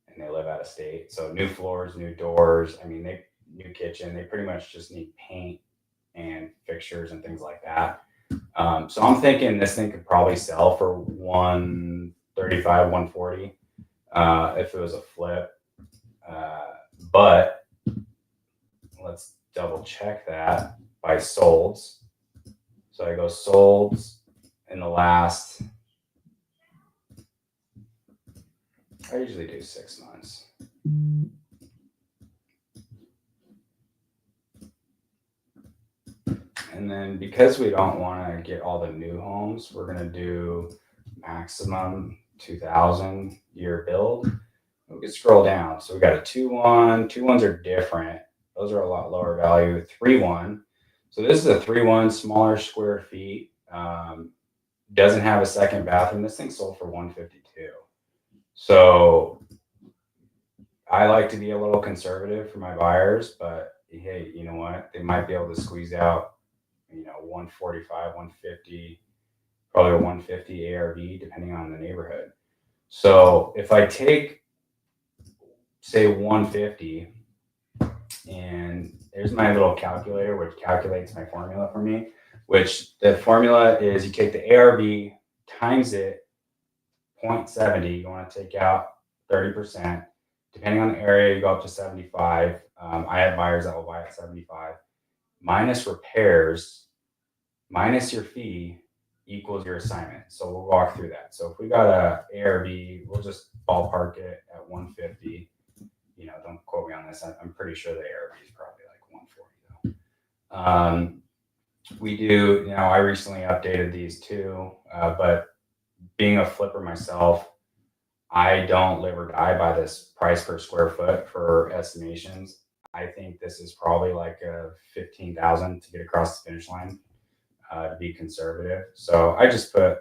and they live out of state. So new floors, new doors. I mean, new kitchen. They pretty much just need paint and fixtures and things like that. So I'm thinking this thing could probably sell for 135, 140 if it was a flip. But let's double check that by solds. So I go solds in the last, I usually do 6 months. And then because we don't want to get all the new homes, we're going to do maximum 2000 year build. We can scroll down. So we got a 2-1. 2-1s are different. Those are a lot lower value. 3-1. So this is a 3-1, smaller square feet. Doesn't have a second bathroom. This thing sold for 152. So I like to be a little conservative for my buyers, but hey, you know what? They might be able to squeeze out, 145, 150 probably a 150 ARV depending on the neighborhood. So if I take, say, 150, and there's my little calculator, which calculates my formula for me, which the formula is you take the ARV times it 0.70. You want to take out 30%. Depending on the area, you go up to 75. I have buyers that will buy at 75. Minus repairs, minus your fee equals your assignment. So we'll walk through that. So if we got a ARV, we'll just ballpark it at 150. Don't quote me on this. I'm pretty sure the ARV is probably like 140 though. We do, I recently updated these too, but being a flipper myself, I don't live or die by this price per square foot for estimations. I think this is probably like a 15,000 to get across the finish line, to be conservative. So I just put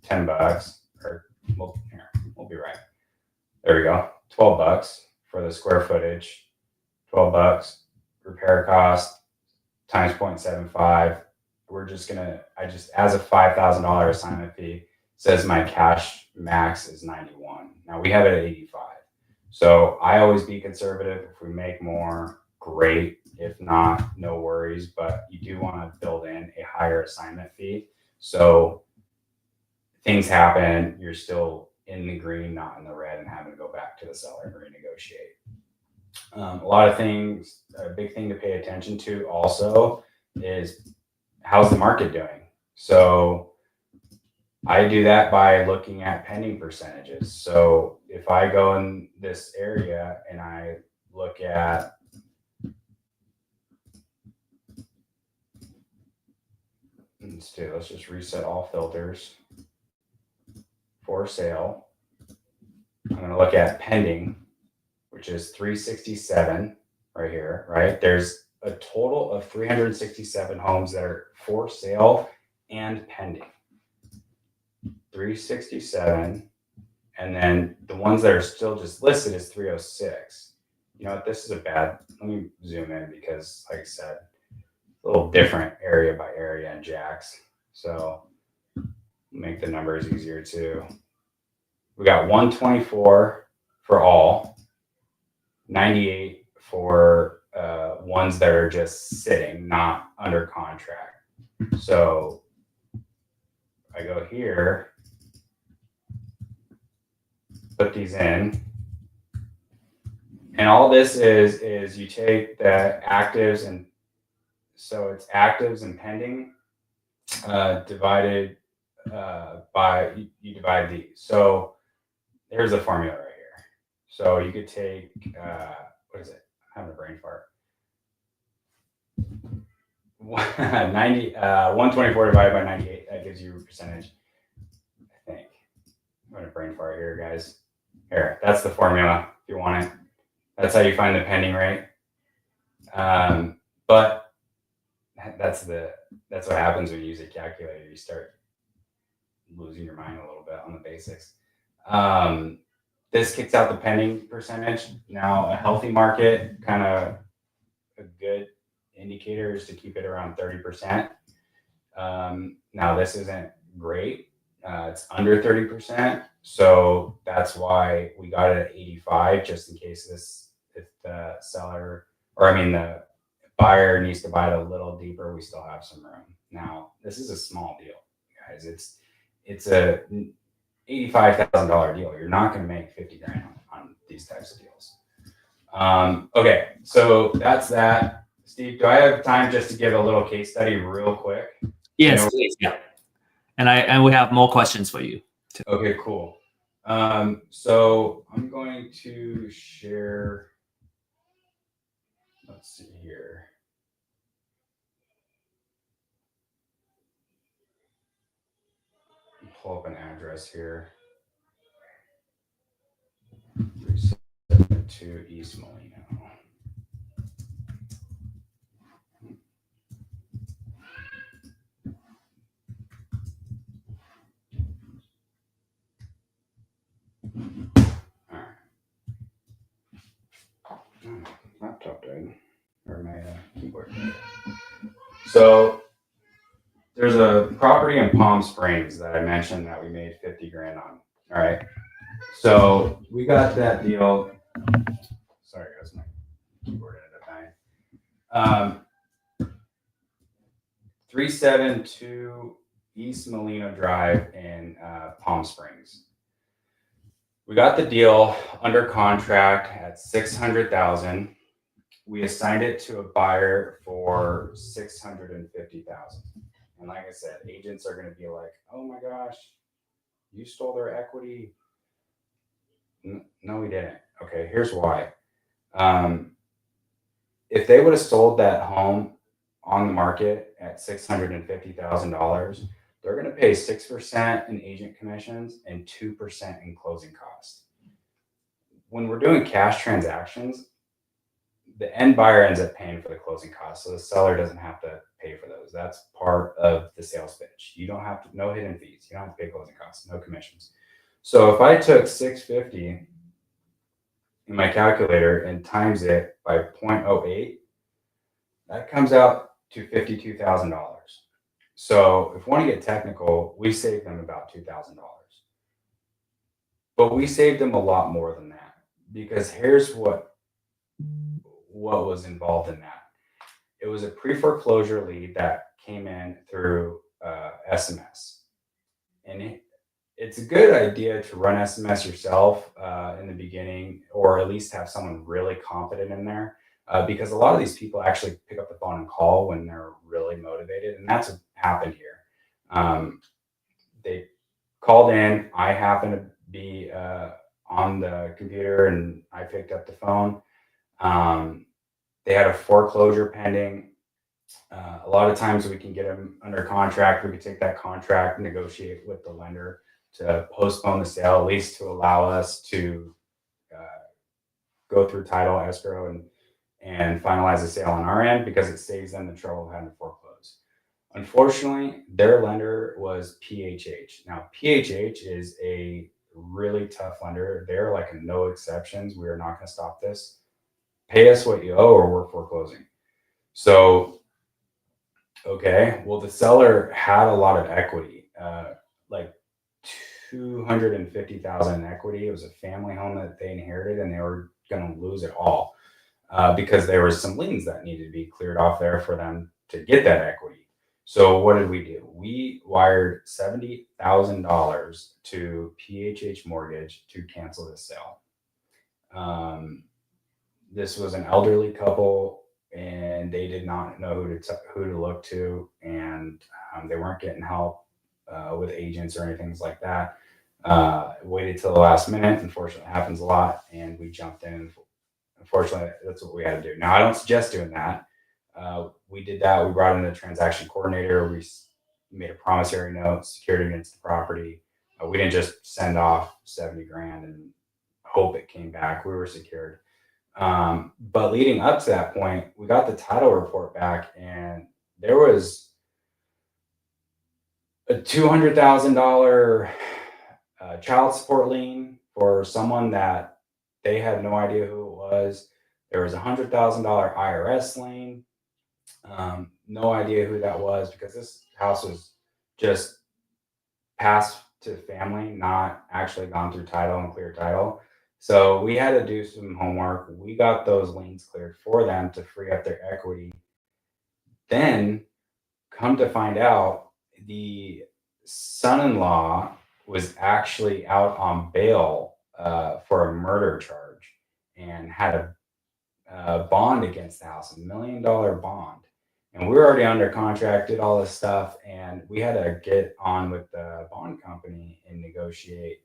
$10, or we'll be right. There we go. $12 for the square footage, $12 repair cost times 0.75. As a $5,000 assignment fee, says my cash max is 91. Now we have it at 85. So I always be conservative. If we make more, great. If not, no worries. But you do want to build in a higher assignment fee. So things happen, you're still in the green, not in the red, and having to go back to the seller and renegotiate. A lot of things, a big thing to pay attention to also is how's the market doing? So I do that by looking at pending percentages. So if I go in this area and I look at, let's just reset all filters. For sale, I'm going to look at pending, which is 367 right here, right? There's a total of 367 homes that are for sale and pending. 367, and then the ones that are still just listed is 306. You know what? This is let me zoom in because, like I said, a little different area by area in Jax. So make the numbers easier too. We got 124 for all, 98 for ones that are just sitting, not under contract. So I go here, put these in, and all this is you take the actives, and so it's actives and pending divided by, you divide these. So here's a formula right here. So you could take, what is it? I'm having a brain fart. 124 divided by 98, that gives you a percentage, I think. I'm going to brain fart here, guys. Here, that's the formula if you want it. That's how you find the pending rate. But that's what happens when you use a calculator. You start losing your mind a little bit on the basics. This kicks out the pending percentage. Now, a healthy market, kind of a good indicator is to keep it around 30%. Now, this isn't great. It's under 30%. So that's why we got it at 85, just in case if the seller, the buyer needs to buy it a little deeper, we still have some room. Now, this is a small deal, guys. It's a $85,000 deal. You're not going to make 50 grand on these types of deals. Okay, so that's that. Steve, do I have time just to give a little case study real quick? Yes, please. Yeah. And we have more questions for you too. Okay, cool. So I'm going to share, let's see here. Pull up an address here. 372 East Molino. All right. Laptop died, or my keyboard died. So there's there's a property in Palm Springs that I mentioned that we made 50 grand on. All right. So we got that deal. Sorry, guys, my keyboard ended up dying. 372 East Molino Drive in Palm Springs. We got the deal under contract at $600,000. We assigned it to a buyer for $650,000. And like I said, agents are going to be like, "Oh my gosh, you stole their equity." No, we didn't. Okay, here's why. If they would have sold that home on the market at $650,000, they're going to pay 6% in agent commissions and 2% in closing costs. When we're doing cash transactions, the end buyer ends up paying for the closing costs, so the seller doesn't have to pay for those. That's part of the sales pitch. You don't have to, no hidden fees. You don't have to pay closing costs, no commissions. So if I took 650 in my calculator and times it by 0.08, that comes out to $52,000. So if we want to get technical, we saved them about $2,000. But we saved them a lot more than that, because here's what was involved in that. It was a pre-foreclosure lead that came in through SMS. And it's a good idea to run SMS yourself in the beginning, or at least have someone really competent in there, because a lot of these people actually pick up the phone and call when they're really motivated. And that's what happened here. They called in. I happened to be on the computer and I picked up the phone. They had a foreclosure pending. A lot of times we can get them under contract. We can take that contract, negotiate with the lender to postpone the sale, at least to allow us to go through title, escrow, and finalize the sale on our end, because it saves them the trouble of having to foreclose. Unfortunately, their lender was PHH. Now, PHH is a really tough lender. They're like a no exceptions. We are not going to stop this. Pay us what you owe or we're foreclosing. So, okay, well, the seller had a lot of equity, like $250,000 in equity. It was a family home that they inherited, and they were going to lose it all because there was some liens that needed to be cleared off there for them to get that equity. So what did we do? We wired $70,000 to PHH Mortgage to cancel the sale. This was an elderly couple, and they did not know who to look to, and they weren't getting help with agents or anything like that. Waited till the last minute. Unfortunately, it happens a lot, and we jumped in. Unfortunately, that's what we had to do. Now, I don't suggest doing that. We did that. We brought in a transaction coordinator. We made a promissory note, secured against the property. We didn't just send off 70 grand and hope it came back. We were secured. But leading up to that point, we got the title report back, and there was a $200,000 child support lien for someone that they had no idea who it was. There was a $100,000 IRS lien. No idea who that was, because this house was just passed to family, not actually gone through title and clear title. So we had to do some homework. We got those liens cleared for them to free up their equity. Then, come to find out, the son-in-law was actually out on bail for a murder charge, and had a bond against the house, $1 million bond. And we were already under contract, did all this stuff, and we had to get on with the bond company and negotiate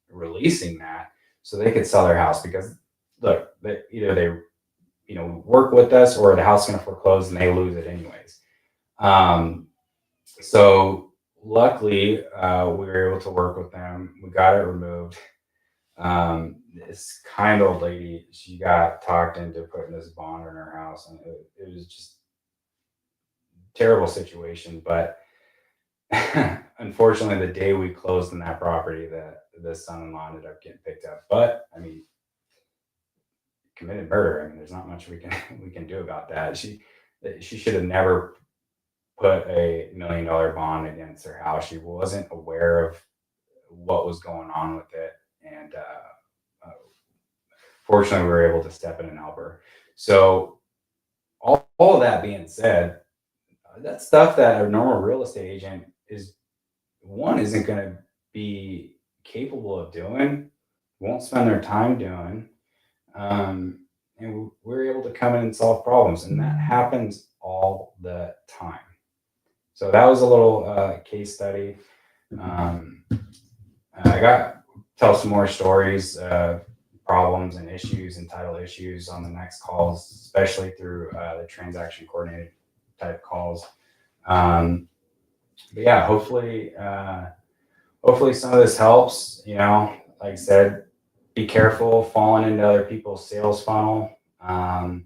releasing that so they could sell their house. Because look, either they work with us, or the house is going to foreclose and they lose it anyways. So luckily, we were able to work with them. We got it removed. This kind old lady, she got talked into putting this bond in her house, and it was just a terrible situation. But unfortunately, the day we closed on that property, the son-in-law ended up getting picked up. But I mean, committed murder. I mean, there's not much we can do about that. She should have never put a $1 million bond against her house. She wasn't aware of what was going on with it, and fortunately, we were able to step in and help her. So, all of that being said, that's stuff that a normal real estate agent is one isn't going to be capable of doing, won't spend their time doing, and we're able to come in and solve problems, and that happens all the time. So that was a little case study. Um, I got tell some more stories, problems and issues and title issues on the next calls, especially through the transaction coordinated type calls. Um, but yeah, hopefully some of this helps. Like I said, be careful falling into other people's sales funnel. Uh,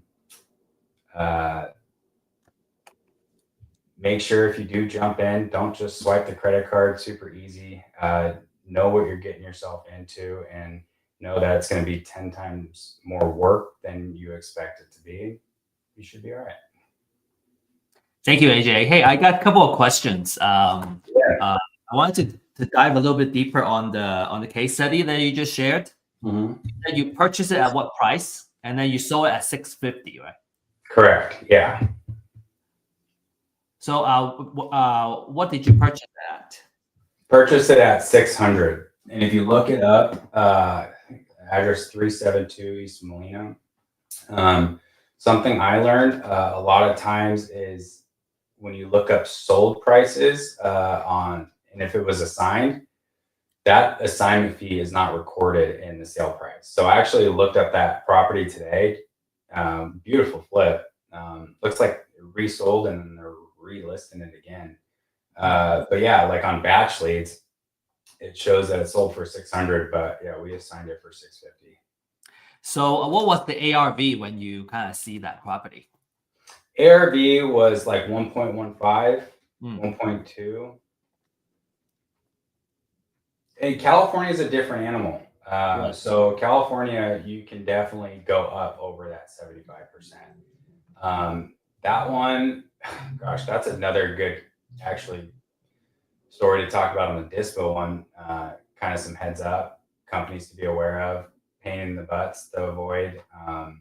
Make sure if you do jump in, don't just swipe the credit card super easy. Know what you're getting yourself into and know that it's going to be 10 times more work than you expect it to be. You should be all right. Thank you, AJ. Hey, I got a couple of questions. Yeah. I wanted to dive a little bit deeper on the case study that you just shared. Mm-hmm. That you purchased it at what price, and then you sold it at 650, right? Correct. Yeah. So, what did you purchase it at? Purchase it at 600. And if you look it up, address 372 East Molina. Something I learned a lot of times is when you look up sold prices and if it was assigned, that assignment fee is not recorded in the sale price. So I actually looked up that property today. Beautiful flip. Looks like resold and then they're relisting it again. But yeah, like on batch leads, it shows that it sold for 600, but yeah, we assigned it for 650. So, what was the ARV when you kind of see that property? ARV was like 1.15, 1.2. 1.2. And California is a different animal. Right. So California, you can definitely go up over that 75%. That one, gosh, that's another good actually story to talk about on the dispo one. Kind of some heads up companies to be aware of, pain in the butts to avoid. But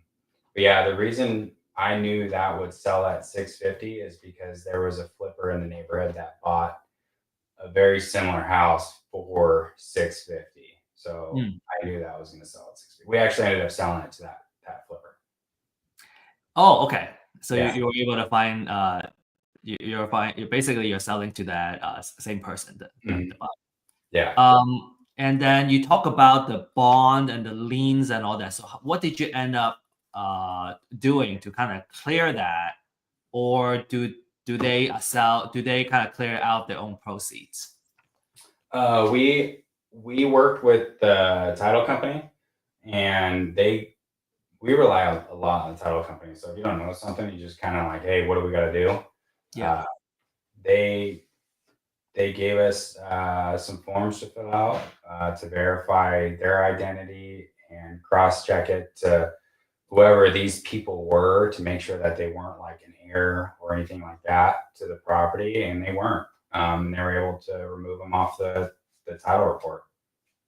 yeah, the reason I knew that would sell at 650 is because there was a flipper in the neighborhood that bought a very similar house for 650. So I knew that was going to sell at 650. We actually ended up selling it to that flipper. Oh, okay. So Yeah. you were able to find you're basically you're selling to that same person that Mhm. the buyer. Yeah. And then you talk about the bond and the liens and all that. So what did you end up doing to kind of clear that, or do they sell? Do they kind of clear out their own proceeds? We worked with the title company, and we rely a lot on the title company. So if you don't know something, you just kind of like, hey, what do we got to do? Yeah. They gave us some forms to fill out to verify their identity and cross check it to whoever these people were to make sure that they weren't like an heir or anything like that to the property, and they weren't. They were able to remove them off the title report.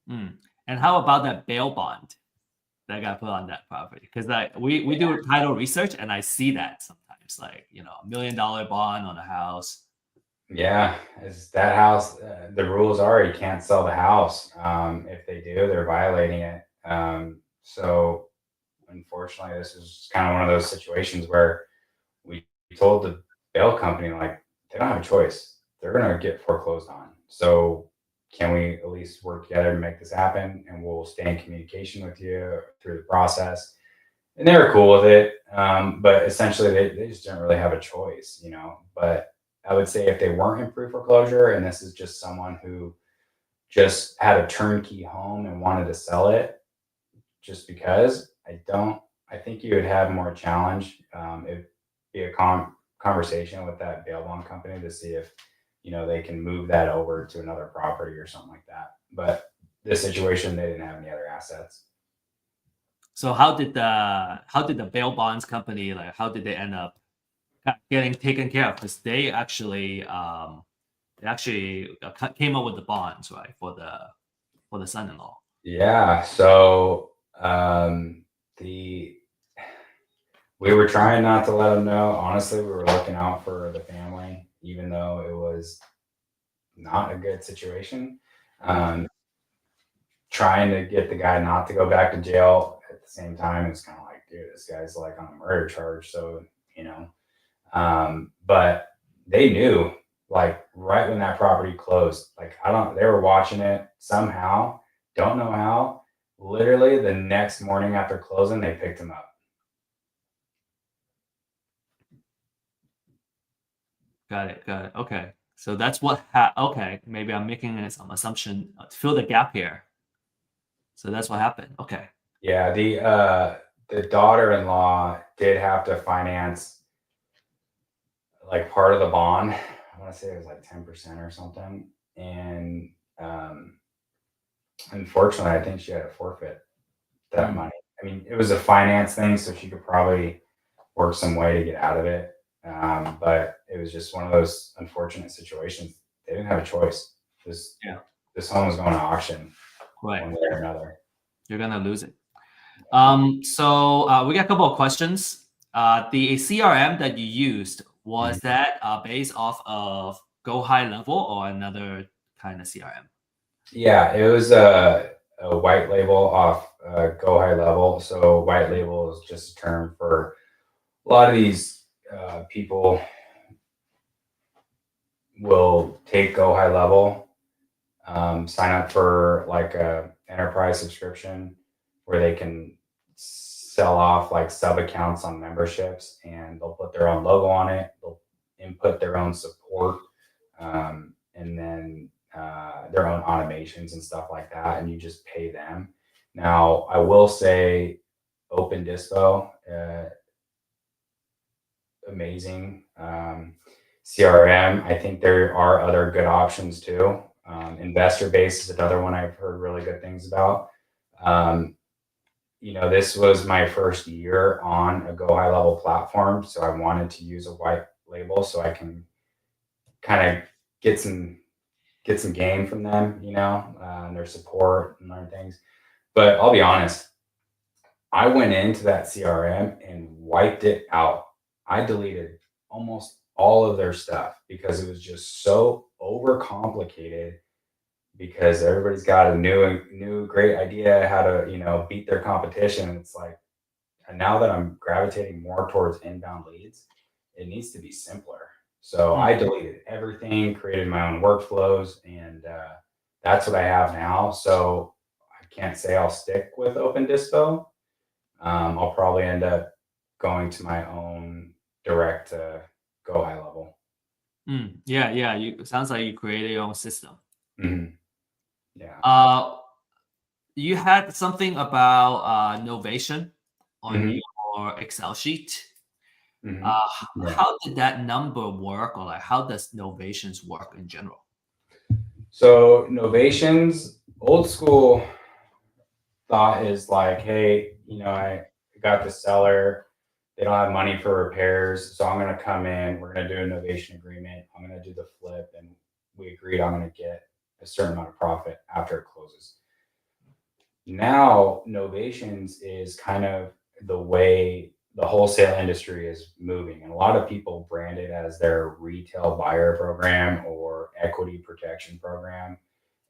And how about that bail bond that got put on that property? Because like we do title research, and I see that sometimes, like $1 million bond on a house. Yeah, is that house? The rules are you can't sell the house. If they do, they're violating it. So unfortunately, this is kind of one of those situations where we told the bail company like they don't have a choice. They're going to get foreclosed on. So can we at least work together to make this happen? And we'll stay in communication with you through the process. And they were cool with it. But essentially, they just didn't really have a choice, But I would say if they weren't in pre-foreclosure, and this is just someone who just had a turnkey home and wanted to sell it just because, I think you would have more challenge. It'd be a conversation with that bail bond company to see if, they can move that over to another property or something like that. But this situation, they didn't have any other assets. So how did the bail bonds company, like how did they end up getting taken care of because they actually came up with the bonds, right, for the son-in-law. Yeah. So the we were trying not to let them know. Honestly, we were looking out for the family, even though it was not a good situation. Um, Trying to get the guy not to go back to jail at the same time, it's kind of like, dude, this guy's like on a murder charge. So, you know, but they knew like right when that property closed, like they were watching it somehow, don't know how. Literally the next morning after closing, they picked him up. Got it. Got it. Okay. So that's what. Okay. Maybe I'm making some assumption to fill the gap here. So that's what happened. Okay. Yeah, the daughter-in-law did have to finance like part of the bond. I want to say it was like 10% or something. And unfortunately, I think she had to forfeit that Mm, money. I mean, it was a finance thing, so she could probably work some way to get out of it. But it was just one of those unfortunate situations. They didn't have a choice. This yeah. this home was going to auction Right. one way or another. You're gonna lose it. So we got a couple of questions. The CRM that you used, was Mhm. that based off of Go High Level or another kind of CRM? Yeah, it was a white label off Go High Level. So white label is just a term for a lot of these people will take Go High Level, sign up for like a enterprise subscription where they can sell off like sub accounts on memberships, and they'll put their own logo on it. They'll input their own support, and then their own automations and stuff like that, and you just pay them. Now, I will say, Open Dispo, amazing CRM. I think there are other good options too. Investor Base is another one I've heard really good things about. Um, this was my first year on a Go High Level platform, so I wanted to use a white label so I can kind of get some game from them, and their support and learn things. But I'll be honest, I went into that CRM and wiped it out. I deleted almost all of their stuff because it was just so overcomplicated, because everybody's got a new great idea how to, beat their competition. It's like, and now that I'm gravitating more towards inbound leads, it needs to be simpler. So Mm, I deleted everything, created my own workflows, and that's what I have now. So I can't say I'll stick with Open Dispo. I'll probably end up going to my own direct Go High Level. yeah, yeah. It sounds like you created your own system. Mhm. Yeah. Uh, you had something about novation on Hmm. your Excel sheet. Hmm. Yeah. How did that number work, or like how does novations work in general? So novations, old school thought is like, hey, I got the seller. They don't have money for repairs, so I'm going to come in. We're going to do a novation agreement. I'm going to do the flip, and we agreed I'm going to get a certain amount of profit after it closes. Now, novations is kind of the way the wholesale industry is moving, and a lot of people brand it as their retail buyer program or equity protection program.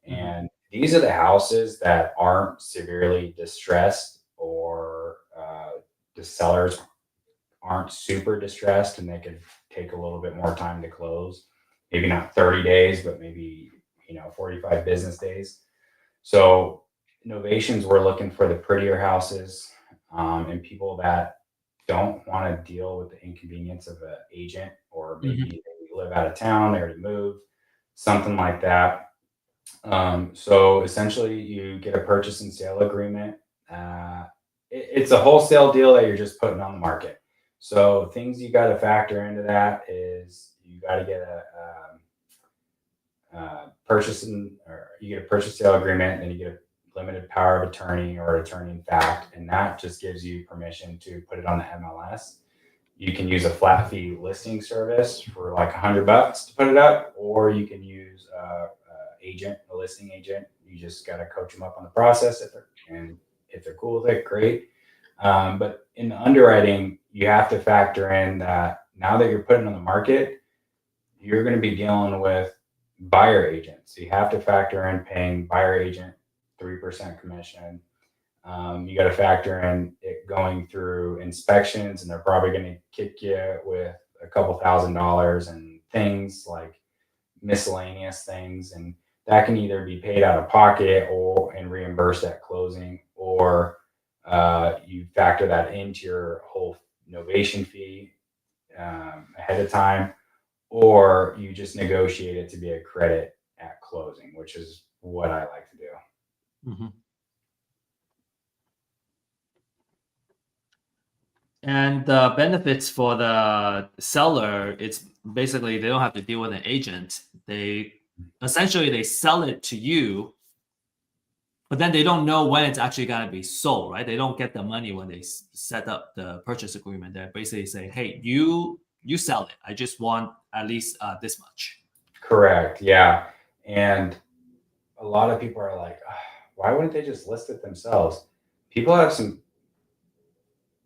Mhm. And these are the houses that aren't severely distressed, or the sellers aren't super distressed, and they could take a little bit more time to close. Maybe not 30 days, but maybe 45 business days. So innovations, we're looking for the prettier houses, and people that don't want to deal with the inconvenience of an agent, or maybe Mhm. they live out of town, they already moved, something like that. So essentially, you get a purchase and sale agreement. Uh, it's a wholesale deal that you're just putting on the market. So things you got to factor into that is you got to get or you get a purchase sale agreement, and you get a limited power of attorney or attorney in fact, and that just gives you permission to put it on the MLS. You can use a flat fee listing service for like $100 to put it up, or you can use a listing agent. You just got to coach them up on the process. If they're cool with it, great. But in the underwriting, you have to factor in that now that you're putting on the market, you're going to be dealing with buyer agents. So you have to factor in paying buyer agent 3% commission. You got to factor in it going through inspections, and they're probably going to kick you with a couple $1,000s and things like miscellaneous things, and that can either be paid out of pocket or and reimbursed at closing, or you factor that into your whole novation fee ahead of time, or you just negotiate it to be a credit at closing, which is what I like to do. Mm-hmm. And the benefits for the seller, it's basically they don't have to deal with an agent. They essentially sell it to you, but then they don't know when it's actually gonna be sold, right? They don't get the money when they set up the purchase agreement. They're basically saying, "Hey, you sell it. I just want at least this much." Correct. Yeah. And a lot of people are like, "Ah, why wouldn't they just list it themselves?" People have some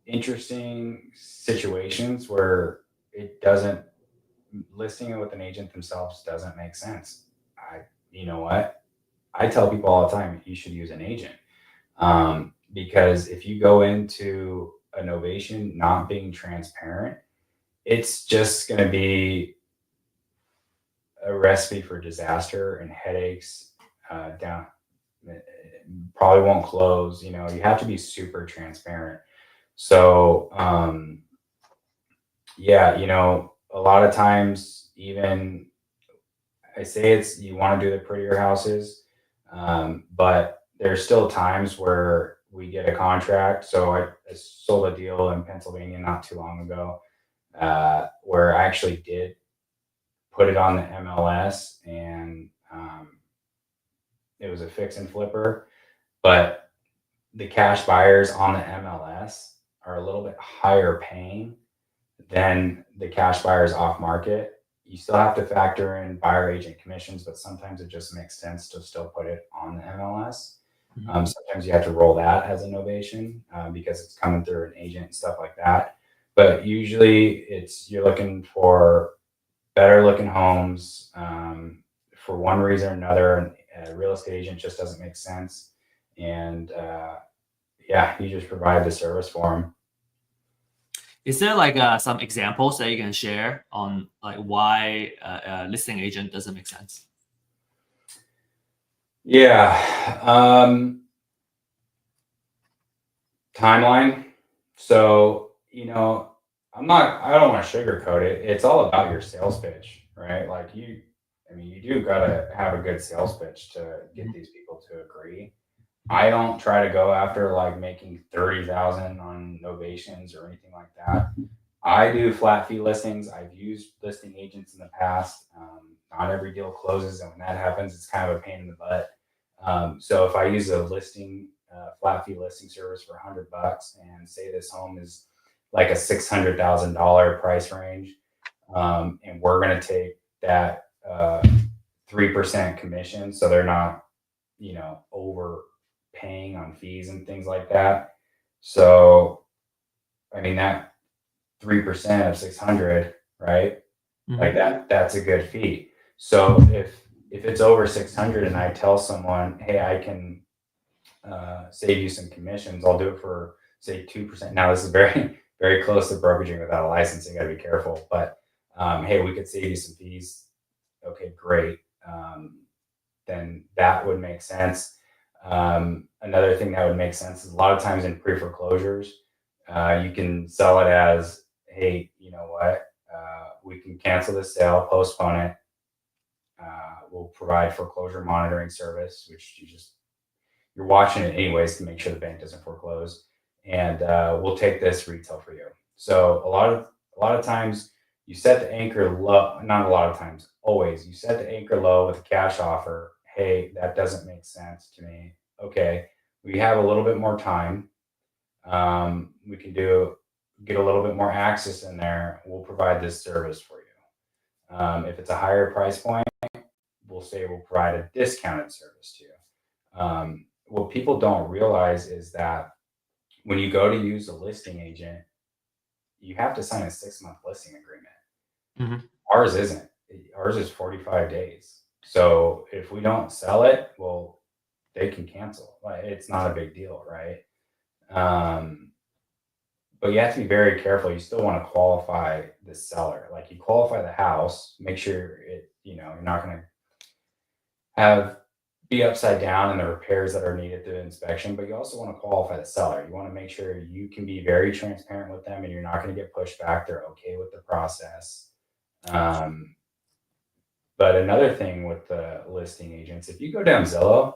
interesting situations where it doesn't listing it with an agent themselves doesn't make sense. You know what? I tell people all the time, you should use an agent. Because if you go into a novation not being transparent, it's just going to be a recipe for disaster and headaches. Down, probably won't close. You know, you have to be super transparent. So, yeah, you know, a lot of times, even I say it's you want to do the prettier houses, but there's still times where we get a contract. So I sold a deal in Pennsylvania not too long ago, where I actually did put it on the MLS, and it was a fix and flipper, but the cash buyers on the MLS are a little bit higher paying than the cash buyers off market. You still have to factor in buyer agent commissions, but sometimes it just makes sense to still put it on the MLS. Sometimes you have to roll that as a novation because it's coming through an agent and stuff like that. But usually, you're looking for better looking homes for one reason or another. A real estate agent just doesn't make sense, and yeah, you just provide the service for them. Is there like some examples that you can share on like why a listing agent doesn't make sense? Yeah. Timeline. So, you know, I don't want to sugarcoat it. It's all about your sales pitch, right? I mean, you do got to have a good sales pitch to get these people to agree. I don't try to go after like making 30,000 on novations or anything like that. I do flat fee listings. I've used listing agents in the past. Not every deal closes, and when that happens, it's kind of a pain in the butt. So if I use a flat fee listing service for $100, and say this home is like a $600,000 price range, and we're going to take that 3% commission, so they're not, you know, overpaying on fees and things like that. So, I mean, that 3% of 600, right? Like that's a good fee. So if it's over 600 and I tell someone, hey, I can save you some commissions, I'll do it for say 2%. Now this is very, very close to brokeraging without a license. You got to be careful, but hey, we could save you some fees. Okay, great. Then that would make sense. Another thing that would make sense is a lot of times in pre-foreclosures, you can sell it as, hey, you know what? We can cancel the sale, postpone it. We'll provide foreclosure monitoring service, which you're watching it anyways to make sure the bank doesn't foreclose, and we'll take this retail for you. So a lot of times you set the anchor low. Not a lot of times, always you set the anchor low with a cash offer. Hey, that doesn't make sense to me. Okay, we have a little bit more time. We can do get a little bit more access in there, we'll provide this service for you. If it's a higher price point, we'll say we'll provide a discounted service to you. What people don't realize is that when you go to use a listing agent, you have to sign a 6-month listing agreement. Mhm. Ours isn't. Ours is 45 days. So if we don't sell it, well, they can cancel. Like, it's not a big deal, right? But you have to be very careful. You still want to qualify the seller. Like, you qualify the house, make sure you're not going to have be upside down in the repairs that are needed through the inspection, but you also want to qualify the seller. You want to make sure you can be very transparent with them and you're not going to get pushed back. They're okay with the process. But another thing with the listing agents, if you go down Zillow,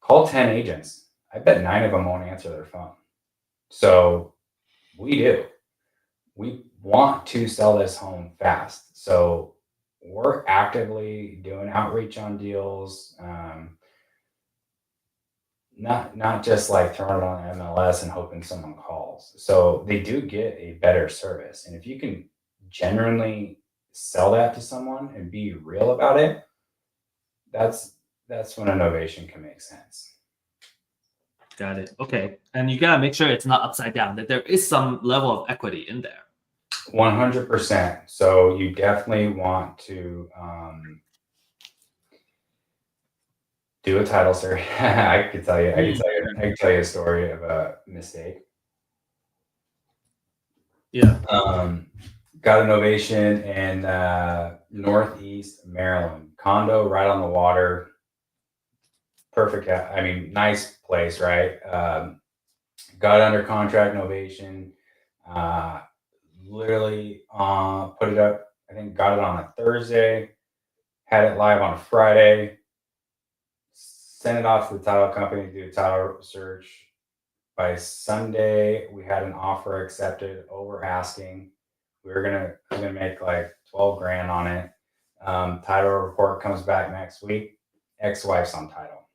call 10 agents. I bet 9 of them won't answer their phone. So we do. We want to sell this home fast. So we're actively doing outreach on deals. Not just like throwing it on MLS and hoping someone calls. So they do get a better service. And if you can genuinely sell that to someone and be real about it, that's when a novation can make sense. Got it. Okay. And you gotta make sure it's not upside down, that there is some level of equity in there. 100%. So you definitely want to do a title search. I can tell you a story of a mistake. Yeah. Got a novation in Northeast Maryland, condo right on the water. Perfect. I mean, nice place, right? Got under contract novation. Literally put it up. I think got it on a Thursday. Had it live on a Friday. Sent it off to the title company to do a title search. By Sunday, we had an offer accepted over asking. We were gonna make like 12 grand on it. Title report comes back next week. Ex-wife's on title.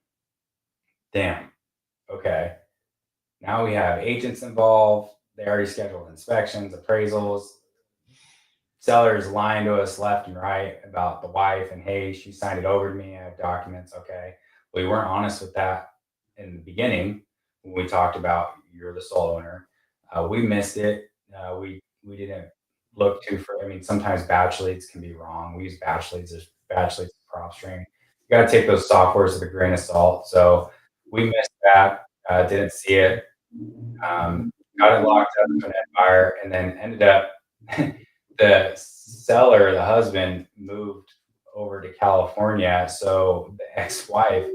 Damn. Okay. Now we have agents involved. They already scheduled inspections, appraisals. Sellers lying to us left and right about the wife, and hey, she signed it over to me. I have documents. Okay. We weren't honest with that in the beginning when we talked about you're the sole owner. We missed it. We didn't look too for. I mean, sometimes batch leads can be wrong. We use batch leads as prop string. You got to take those softwares with a grain of salt. So we missed that. Didn't see it. Got it locked up to an buyer, and then ended up the seller, the husband, moved over to California. So the ex-wife,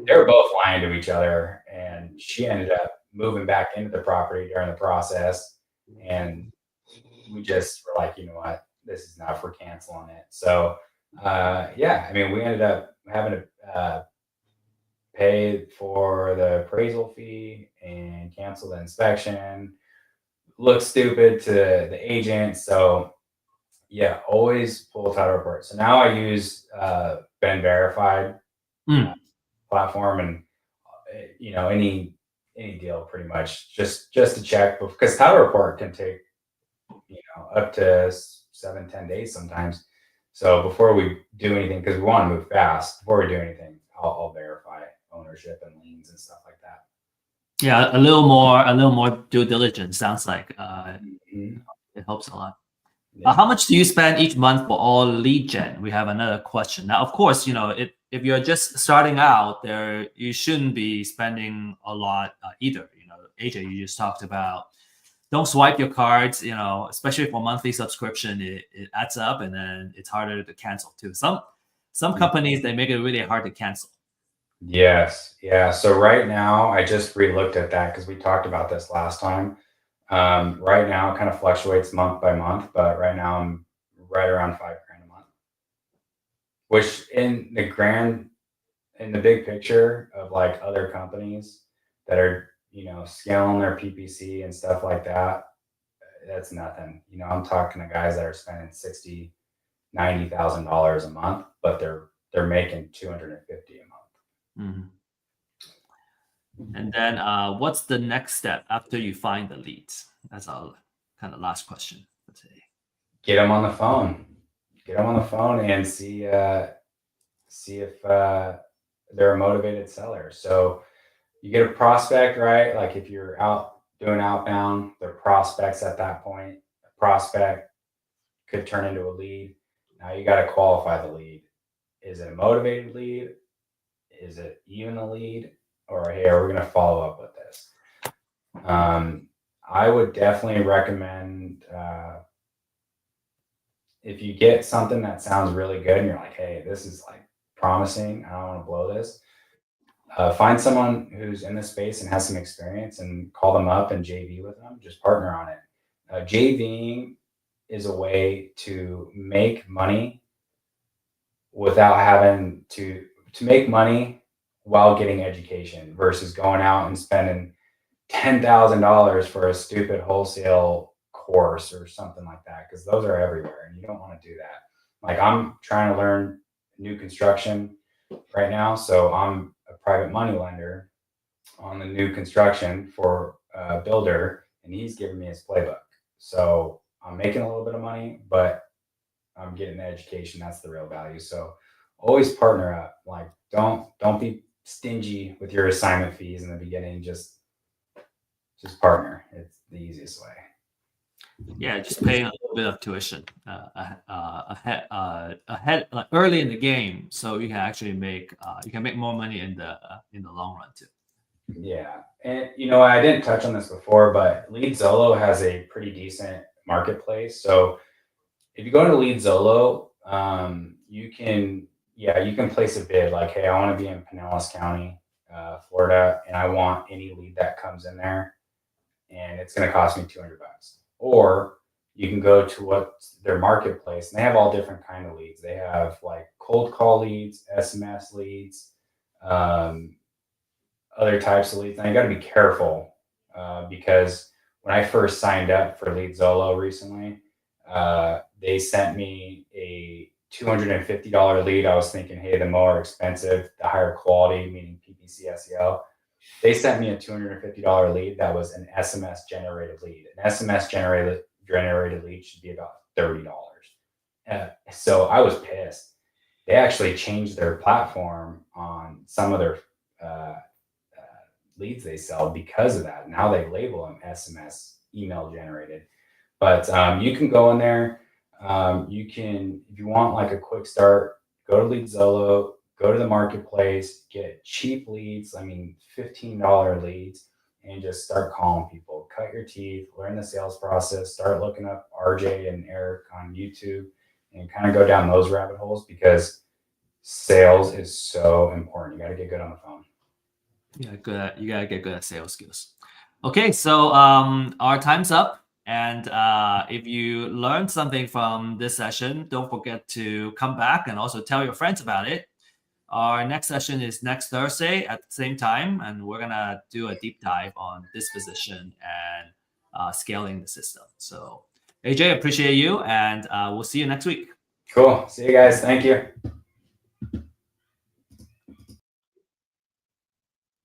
they were both lying to each other, and she ended up moving back into the property during the process. And we just were like, you know what, this is not for canceling it. So yeah, I mean, we ended up having to pay for the appraisal fee and cancel the inspection. Looked stupid to the agent. So yeah, always pull a title report. So now I use Ben Verified platform, and any deal pretty much just to check, because title report can take up to 7-10 days sometimes. So before we do anything, because we want to move fast, before we do anything, I'll verify ownership and liens and stuff like that. Yeah, a little more due diligence sounds like it helps a lot. Yeah. How much do you spend each month for all lead gen? We have another question. Now, of course, if you're just starting out there, you shouldn't be spending a lot either. AJ, you just talked about don't swipe your cards, especially for monthly subscription, it adds up and then it's harder to cancel too. Some companies, they make it really hard to cancel. Yes. Yeah. So right now, I just re-looked at that because we talked about this last time. Right now, it kind of fluctuates month by month, but right now I'm right around $5,000 a month, which in the big picture of like other companies that are, scaling their PPC and stuff like that, that's nothing. I'm talking to guys that are spending $60,000, $90,000 a month, but they're making $250 a month. And then what's the next step after you find the leads? That's our kind of last question for today. Get them on the phone. Get them on the phone and see if they're a motivated seller. So you get a prospect, right? Like if you're out doing outbound, they're prospects at that point. A prospect could turn into a lead. Now you got to qualify the lead. Is it a motivated lead? Is it even a lead? Or hey, are we going to follow up with this? I would definitely recommend if you get something that sounds really good and you're like, hey, this is like promising, I don't want to blow this. Find someone who's in the space and has some experience and call them up and JV with them. Just partner on it. JVing is a way to make money without having to make money while getting education versus going out and spending $10,000 for a stupid wholesale course or something like that, because those are everywhere and you don't want to do that. Like I'm trying to learn new construction right now, so I'm a private money lender on the new construction for a builder, and he's giving me his playbook. So I'm making a little bit of money, but I'm getting the education. That's the real value. So always partner up. Like don't be stingy with your assignment fees in the beginning. Just partner. It's the easiest way. Yeah, just paying a little bit of tuition ahead, like early in the game, so you can actually make more money in the long run too. Yeah, and I didn't touch on this before, but LeadZolo has a pretty decent marketplace. So if you go to LeadZolo, you can place a bid like, hey, I want to be in Pinellas County, Florida, and I want any lead that comes in there, and it's going to cost me $200. Or you can go to their marketplace, and they have all different kind of leads. They have like cold call leads, SMS leads, other types of leads. And you got to be careful because when I first signed up for LeadZolo recently, they sent me a $250 lead. I was thinking, hey, the more expensive, the higher quality, meaning PPC SEO. They sent me a $250 lead that was an SMS generated lead. An SMS generated lead should be about $30. So I was pissed. They actually changed their platform on some of their leads they sell because of that. Now they label them SMS email generated. But you can go in there. You can, if you want like a quick start, go to LeadZolo, go to the marketplace, get cheap leads. I mean, $15 leads, and just start calling people. Cut your teeth, learn the sales process, start looking up RJ and Eric on YouTube, and kind of go down those rabbit holes because sales is so important. You got to get good on the phone. Yeah, you gotta get good at sales skills. Okay, so our time's up. And if you learned something from this session, don't forget to come back and also tell your friends about it. Our next session is next Thursday at the same time, and we're gonna do a deep dive on disposition and scaling the system. So, AJ, appreciate you, and we'll see you next week. Cool. See you guys. Thank you.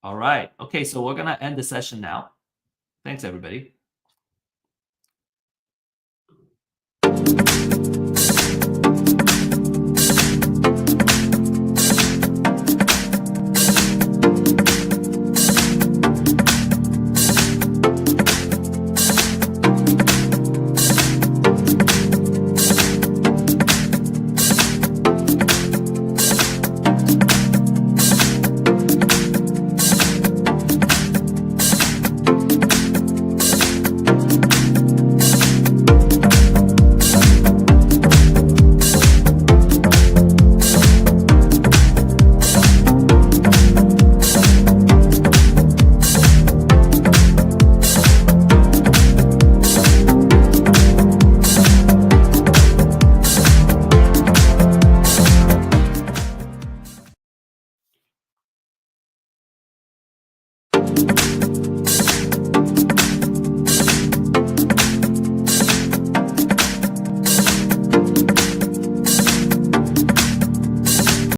All right. Okay, so we're gonna end the session now. Thanks, everybody.